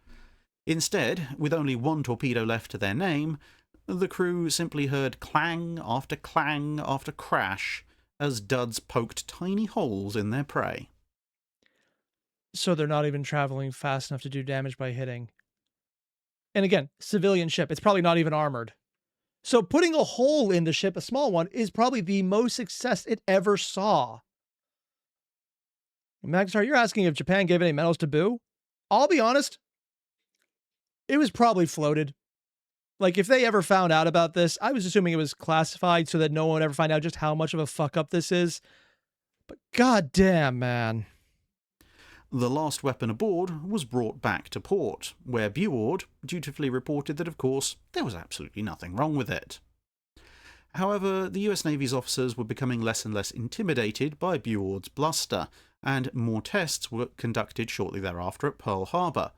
Instead, with only one torpedo left to their name, the crew simply heard clang after crash as duds poked tiny holes in their prey. So they're not even traveling fast enough to do damage by hitting. And again, civilian ship. It's probably not even armored. So putting a hole in the ship, a small one, is probably the most success it ever saw. Magstar, you're asking if Japan gave any medals to Boo? I'll be honest. It was probably floated. Like, if they ever found out about this, I was assuming it was classified so that no one would ever find out just how much of a fuck up this is. But goddamn, man. The last weapon aboard was brought back to port, where Buord dutifully reported that, of course, there was absolutely nothing wrong with it. However, the US Navy's officers were becoming less and less intimidated by Buord's bluster, and more tests were conducted shortly thereafter at Pearl Harbor,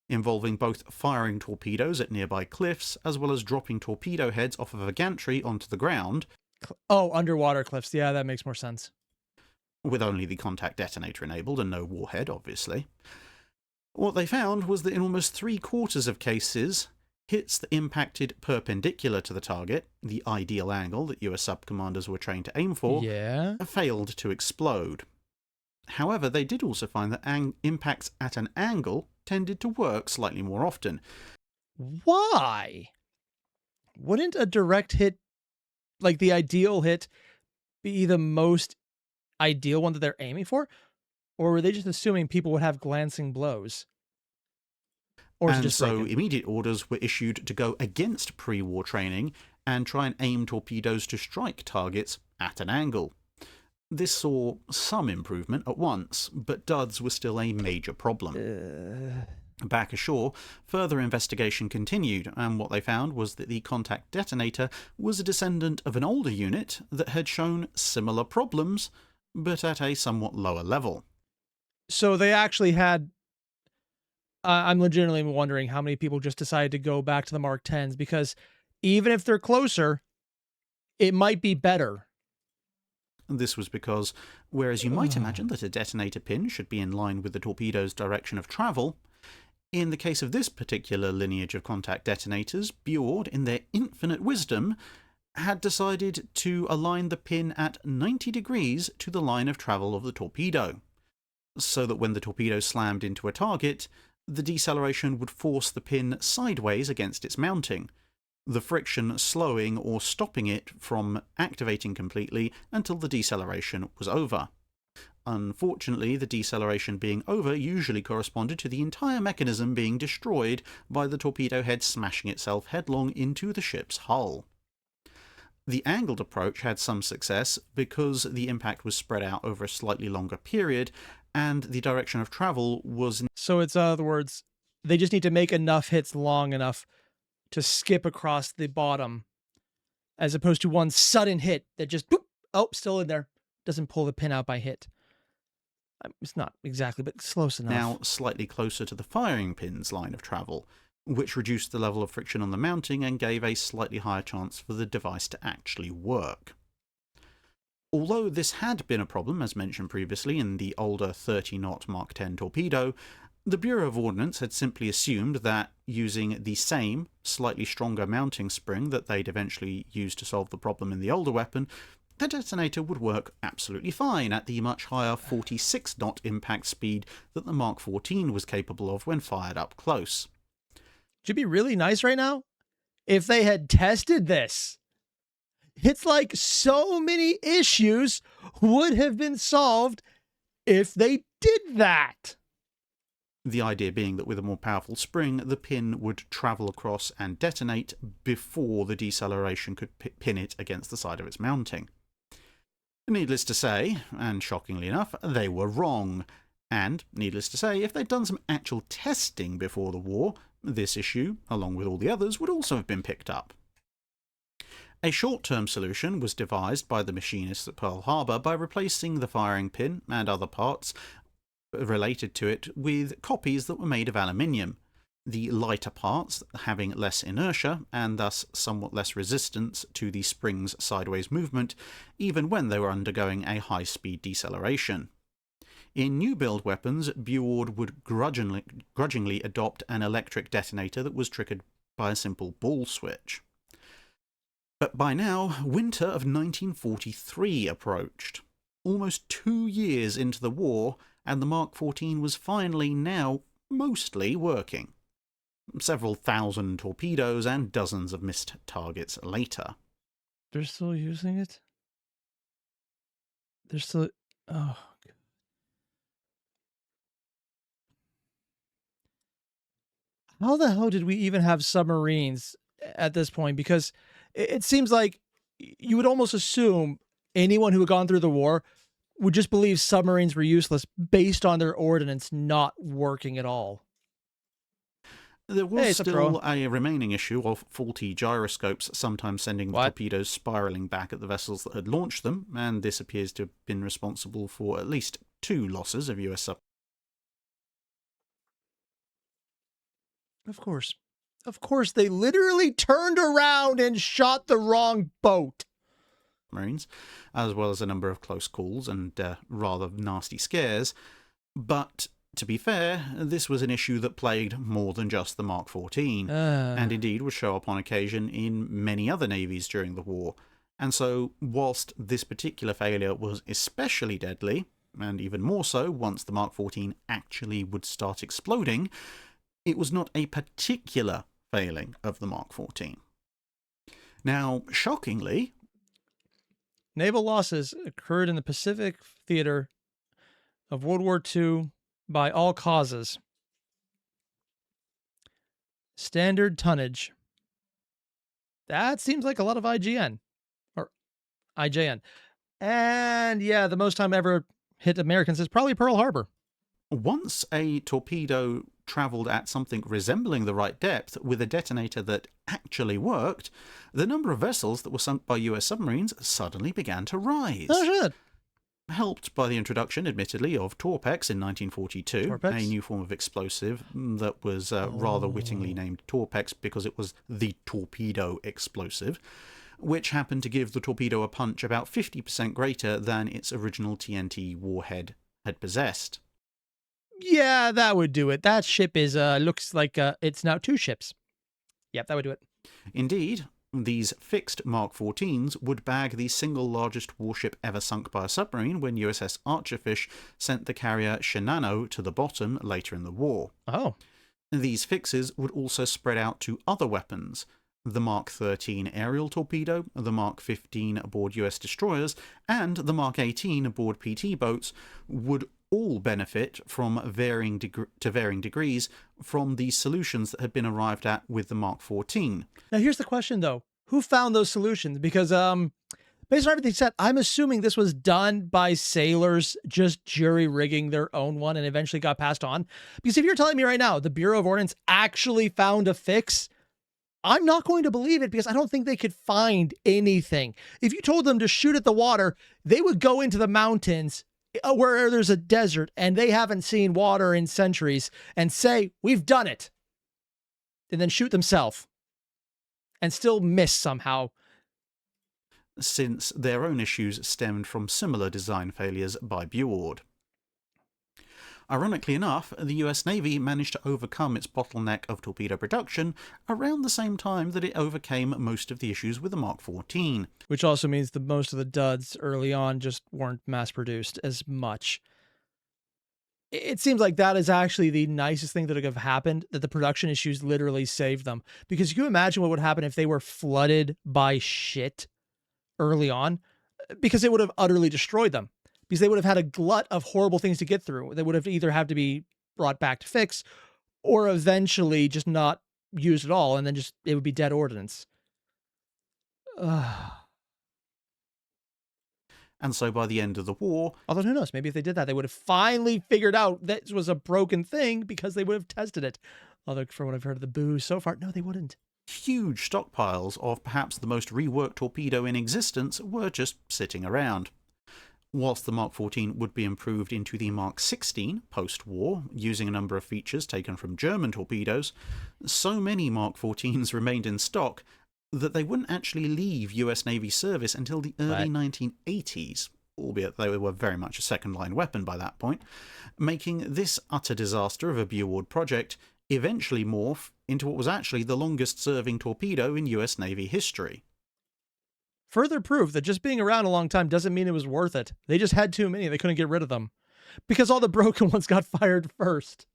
involving both firing torpedoes at nearby cliffs as well as dropping torpedo heads off of a gantry onto the ground. Oh, underwater cliffs. Yeah, that makes more sense. With only the contact detonator enabled and no warhead, obviously. What they found was that in almost 3/4 of cases, hits that impacted perpendicular to the target, the ideal angle that US subcommanders were trained to aim for, failed to explode. However, they did also find that impacts at an angle tended to work slightly more often. Why? Wouldn't a direct hit, like the ideal hit, be the most ideal one that they're aiming for? Or were they just assuming people would have glancing blows? Or and so immediate orders were issued to go against pre-war training and try and aim torpedoes to strike targets at an angle. This saw some improvement at once, but duds were still a major problem. Back ashore, further investigation continued, and what they found was that the contact detonator was a descendant of an older unit that had shown similar problems, but at a somewhat lower level. So they actually had... I'm legitimately wondering how many people just decided to go back to the Mark 10s, because even if they're closer, it might be better. This was because, whereas you might imagine that a detonator pin should be in line with the torpedo's direction of travel, in the case of this particular lineage of contact detonators, Buord, in their infinite wisdom, had decided to align the pin at 90 degrees to the line of travel of the torpedo, so that when the torpedo slammed into a target, the deceleration would force the pin sideways against its mounting, the friction slowing or stopping it from activating completely until the deceleration was over. Unfortunately, the deceleration being over usually corresponded to the entire mechanism being destroyed by the torpedo head smashing itself headlong into the ship's hull. The angled approach had some success because the impact was spread out over a slightly longer period, and the direction of travel was... So it's, in other words, they just need to make enough hits long enough to skip across the bottom, as opposed to one sudden hit that just, boop, oh, still in there, doesn't pull the pin out by hit. It's not exactly, but close enough. Now slightly closer to the firing pin's line of travel, which reduced the level of friction on the mounting and gave a slightly higher chance for the device to actually work. Although this had been a problem, as mentioned previously, in the older 30-knot Mark 10 torpedo, the Bureau of Ordnance had simply assumed that, using the same, slightly stronger mounting spring that they'd eventually used to solve the problem in the older weapon, the detonator would work absolutely fine at the much higher 46-knot impact speed that the Mark 14 was capable of when fired up close. It'd be really nice right now if they had tested this. It's like so many issues would have been solved if they did that. The idea being that with a more powerful spring, the pin would travel across and detonate before the deceleration could pin it against the side of its mounting. Needless to say, and shockingly enough, they were wrong, And, needless to say, if they'd done some actual testing before the war, this issue, along with all the others, would also have been picked up. A short-term solution was devised by the machinists at Pearl Harbor by replacing the firing pin and other parts related to it with copies that were made of aluminium, the lighter parts having less inertia and thus somewhat less resistance to the spring's sideways movement, even when they were undergoing a high-speed deceleration. In new-build weapons, Buord would grudgingly adopt an electric detonator that was triggered by a simple ball switch. But by now, winter of 1943 approached. Almost 2 years into the war, and the Mark 14 was finally now mostly working. Several thousand torpedoes and dozens of missed targets later. They're still using it? They're still... Oh, God. How the hell did we even have submarines at this point? Because it seems like you would almost assume anyone who had gone through the war would just believe submarines were useless based on their ordnance not working at all. There was still a remaining issue of faulty gyroscopes, sometimes sending the torpedoes spiralling back at the vessels that had launched them, and this appears to have been responsible for at least 2 losses of US submarines. Of course. Of course, they literally turned around and shot the wrong boat. Marines, as well as a number of close calls and rather nasty scares. But to be fair, this was an issue that plagued more than just the Mark 14, and indeed would show up on occasion in many other navies during the war. And so, whilst this particular failure was especially deadly, and even more so once the Mark 14 actually would start exploding, it was not a particular failing of the Mark 14. Now, shockingly, naval losses occurred in the Pacific theater of World War II by all causes. Standard tonnage. That seems like a lot of IGN. Or IJN. And yeah, the most time ever hit Americans is probably Pearl Harbor. Once a torpedo travelled at something resembling the right depth with a detonator that actually worked, the number of vessels that were sunk by US submarines suddenly began to rise. Oh, shit. Helped by the introduction, admittedly, of Torpex in 1942, Torpex? a new form of explosive that was rather wittingly named Torpex because it was the torpedo explosive, which happened to give the torpedo a punch about 50% greater than its original TNT warhead had possessed. Yeah, that would do it. That ship is looks like it's now 2 ships. Yep, that would do it. Indeed, these fixed Mark 14s would bag the single largest warship ever sunk by a submarine when USS Archerfish sent the carrier Shinano to the bottom later in the war. Oh. These fixes would also spread out to other weapons. The Mark 13 aerial torpedo, the Mark 15 aboard US destroyers, and the Mark 18 aboard PT boats would all benefit from varying degrees from the solutions that had been arrived at with the Mark 14. Now here's the question though. Who found those solutions? Because based on everything said, I'm assuming this was done by sailors just jury-rigging their own one and eventually got passed on. Because if you're telling me right now the Bureau of Ordnance actually found a fix, I'm not going to believe it because I don't think they could find anything. If you told them to shoot at the water, they would go into the mountains where there's a desert and they haven't seen water in centuries and say, we've done it. And then shoot themselves and still miss somehow. Since their own issues stemmed from similar design failures by Buord. Ironically enough, the US Navy managed to overcome its bottleneck of torpedo production around the same time that it overcame most of the issues with the Mark 14. Which also means that most of the duds early on just weren't mass-produced as much. It seems like that is actually the nicest thing that could have happened, that the production issues literally saved them. Because you can imagine what would happen if they were flooded by shit early on, because it would have utterly destroyed them. Because they would have had a glut of horrible things to get through. They would have either had to be brought back to fix or eventually just not used at all, and then just it would be dead ordnance. and so by the end of the war... Although who knows, maybe if they did that, they would have finally figured out that this was a broken thing because they would have tested it. Although from what I've heard of the booze so far, no, they wouldn't. Huge stockpiles of perhaps the most reworked torpedo in existence were just sitting around. Whilst the Mark 14 would be improved into the Mark 16 post-war, using a number of features taken from German torpedoes, so many Mark 14s remained in stock that they wouldn't actually leave US Navy service until the early 1980s, albeit they were very much a second-line weapon by that point, making this utter disaster of a Buward project eventually morph into what was actually the longest-serving torpedo in US Navy history. Further proof that just being around a long time doesn't mean it was worth it. They just had too many. They couldn't get rid of them because all the broken ones got fired first.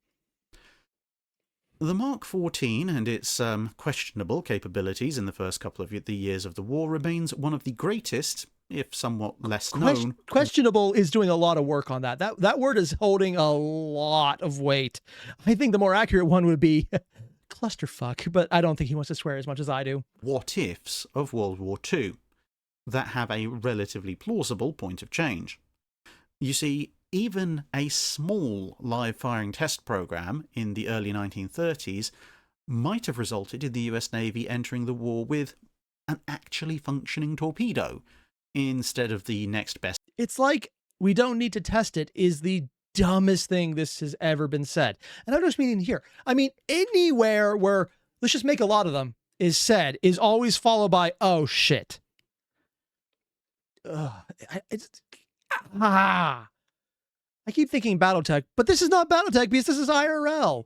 The Mark 14 and its questionable capabilities in the first couple of the years of the war remains one of the greatest, if somewhat less known... Questionable is doing a lot of work on that. That word is holding a lot of weight. I think the more accurate one would be clusterfuck, but I don't think he wants to swear as much as I do. What-ifs of World War II that have a relatively plausible point of change. You see, even a small live-firing test program in the early 1930s might have resulted in the US Navy entering the war with an actually functioning torpedo instead of the next best. It's like, we don't need to test it is the dumbest thing this has ever been said. And I don't just mean here. I mean, anywhere where, let's just make a lot of them, is said, is always followed by, oh shit. I keep thinking Battletech, but this is not Battletech because this is IRL.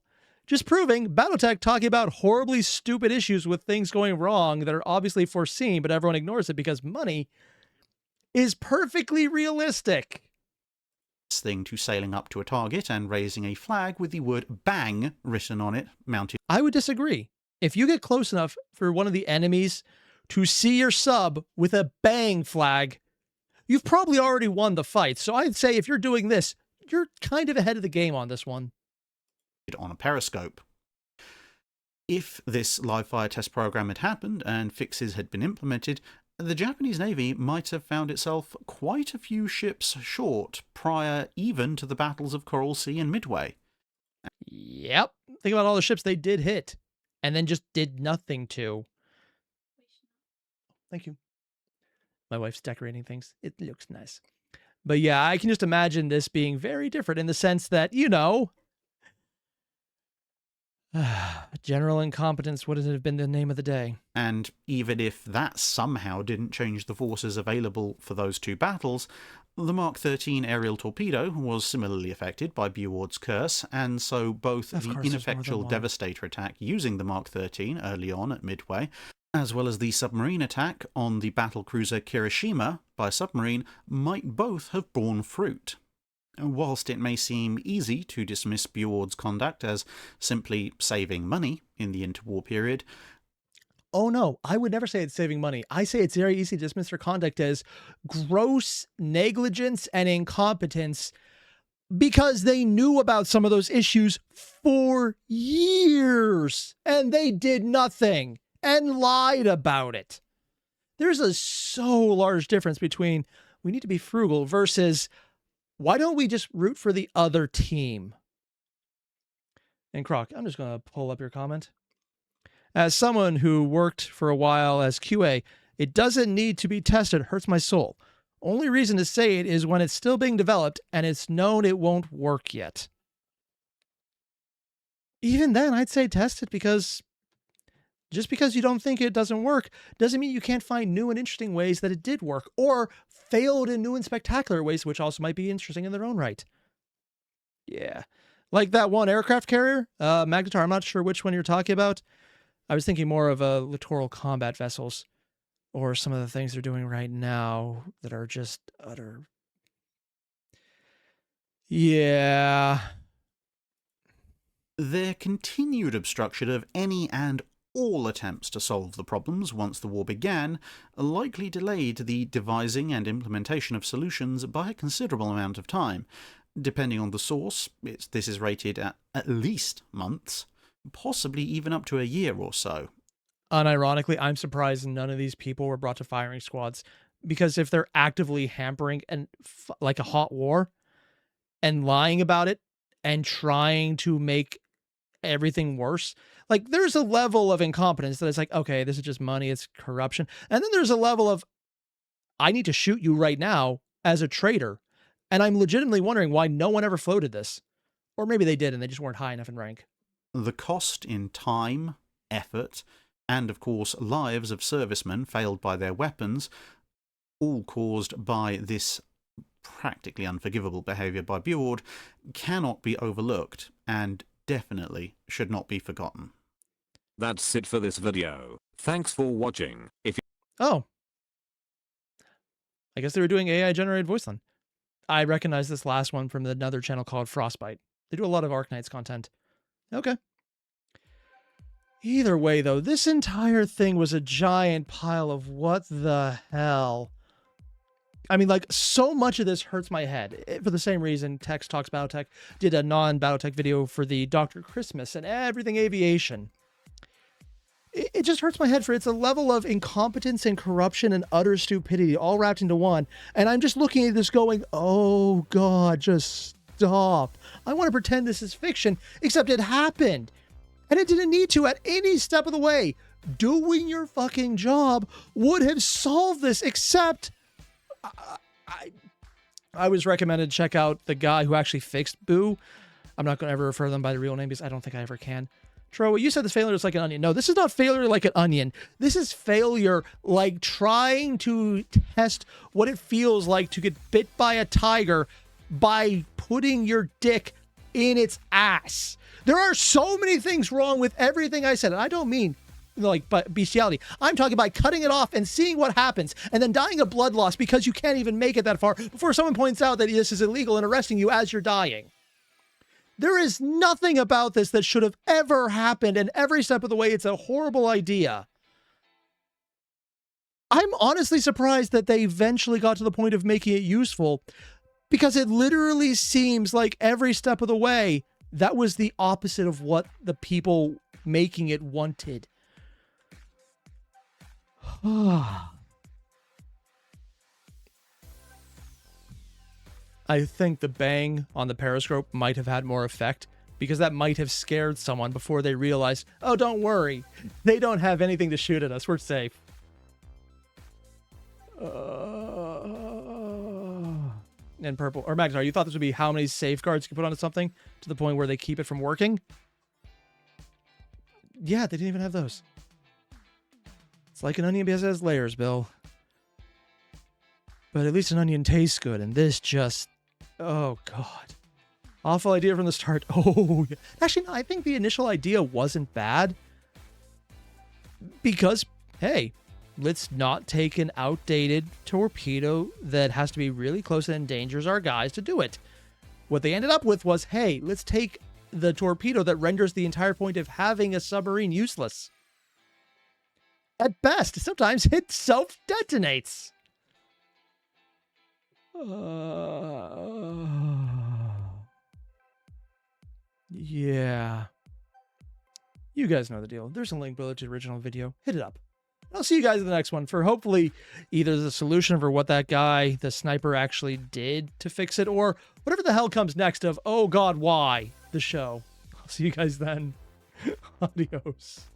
Just proving Battletech talking about horribly stupid issues with things going wrong that are obviously foreseen, but everyone ignores it because money is perfectly realistic. Thing to sailing up to a target and raising a flag with the word bang written on it mounted. I would disagree. If you get close enough for one of the enemies to see your sub with a bang flag, you've probably already won the fight. So I'd say if you're doing this, you're kind of ahead of the game on this one. On a periscope. If this live-fire test program had happened and fixes had been implemented, the Japanese Navy might have found itself quite a few ships short prior even to the battles of Coral Sea and Midway. Yep. Think about all the ships they did hit and then just did nothing to. Thank you. My wife's decorating things. It looks nice. But yeah, I can just imagine this being very different in the sense that, you know, general incompetence wouldn't have been the name of the day. And even if that somehow didn't change the forces available for those two battles, the Mark 13 aerial torpedo was similarly affected by Buward's curse, and so both the ineffectual Devastator attack using the Mark 13 early on at Midway, as well as the submarine attack on the battlecruiser Kirishima by submarine, might both have borne fruit. Whilst it may seem easy to dismiss Buward's conduct as simply saving money in the interwar period... Oh no, I would never say it's saving money. I say it's very easy to dismiss her conduct as gross negligence and incompetence because they knew about some of those issues for years and they did nothing and lied about it. There's a so large difference between we need to be frugal versus why don't we just root for the other team? And Croc, I'm just going to pull up your comment. As someone who worked for a while as QA, it doesn't need to be tested. It hurts my soul. Only reason to say it is when it's still being developed and it's known it won't work yet. Even then, I'd say test it because just because you don't think it doesn't work doesn't mean you can't find new and interesting ways that it did work or failed in new and spectacular ways, which also might be interesting in their own right. Yeah. Like that one aircraft carrier, Magnetar, I'm not sure which one you're talking about. I was thinking more of littoral combat vessels or some of the things they're doing right now that are just utter. Yeah. Their continued obstruction of any and all attempts to solve the problems once the war began likely delayed the devising and implementation of solutions by a considerable amount of time. Depending on the source, this is rated at least months, possibly even up to a year or so. Unironically, I'm surprised none of these people were brought to firing squads because if they're actively hampering and like a hot war and lying about it and trying to make everything worse, like there's a level of incompetence that it's like, okay, this is just money, it's corruption. And then there's a level of, I need to shoot you right now as a traitor. And I'm legitimately wondering why no one ever floated this. Or maybe they did and they just weren't high enough in rank. The cost in time, effort, and of course lives of servicemen failed by their weapons, all caused by this practically unforgivable behaviour by Buord, cannot be overlooked and definitely should not be forgotten. That's it for this video. Thanks for watching. Oh. I guess they were doing AI generated voice then. I recognize this last one from another channel called Frostbite. They do a lot of Arknights content. Okay. Either way, though, this entire thing was a giant pile of what the hell. I mean, like, so much of this hurts my head. For the same reason, Tex Talks Battletech did a non-Battletech video for the Dr. Christmas and everything aviation. It just hurts my head for it's a level of incompetence and corruption and utter stupidity all wrapped into one. And I'm just looking at this going, oh God, just stop. I want to pretend this is fiction, except it happened. And it didn't need to at any step of the way. Doing your fucking job would have solved this, except I was recommended to check out the guy who actually fixed Boo. I'm not going to ever refer to them by the real name because I don't think I ever can. Tro, you said this failure is like an onion. No, this is not failure like an onion. This is failure like trying to test what it feels like to get bit by a tiger by putting your dick in its ass. There are so many things wrong with everything I said. And I don't mean like bestiality. I'm talking about cutting it off and seeing what happens and then dying of blood loss because you can't even make it that far before someone points out that this is illegal and arresting you as you're dying. There is nothing about this that should have ever happened, and every step of the way, it's a horrible idea. I'm honestly surprised that they eventually got to the point of making it useful, because it literally seems like every step of the way, that was the opposite of what the people making it wanted. I think the bang on the periscope might have had more effect because that might have scared someone before they realized, oh, don't worry. They don't have anything to shoot at us. We're safe. And purple. Or Magnar, you thought this would be how many safeguards you can put onto something to the point where they keep it from working? Yeah, they didn't even have those. It's like an onion because it has layers, Bill. But at least an onion tastes good, and this just... Oh, God. Awful idea from the start. Oh, yeah. Actually, no, I think the initial idea wasn't bad. Because, hey, let's not take an outdated torpedo that has to be really close and endangers our guys to do it. What they ended up with was, hey, let's take the torpedo that renders the entire point of having a submarine useless. At best, sometimes it self-detonates. Yeah. You guys know the deal. There's a link below to the original video. Hit it up. I'll see you guys in the next one for hopefully either the solution for what that guy, the sniper, actually did to fix it, or whatever the hell comes next of, oh God, why? The show. I'll see you guys then. Adios.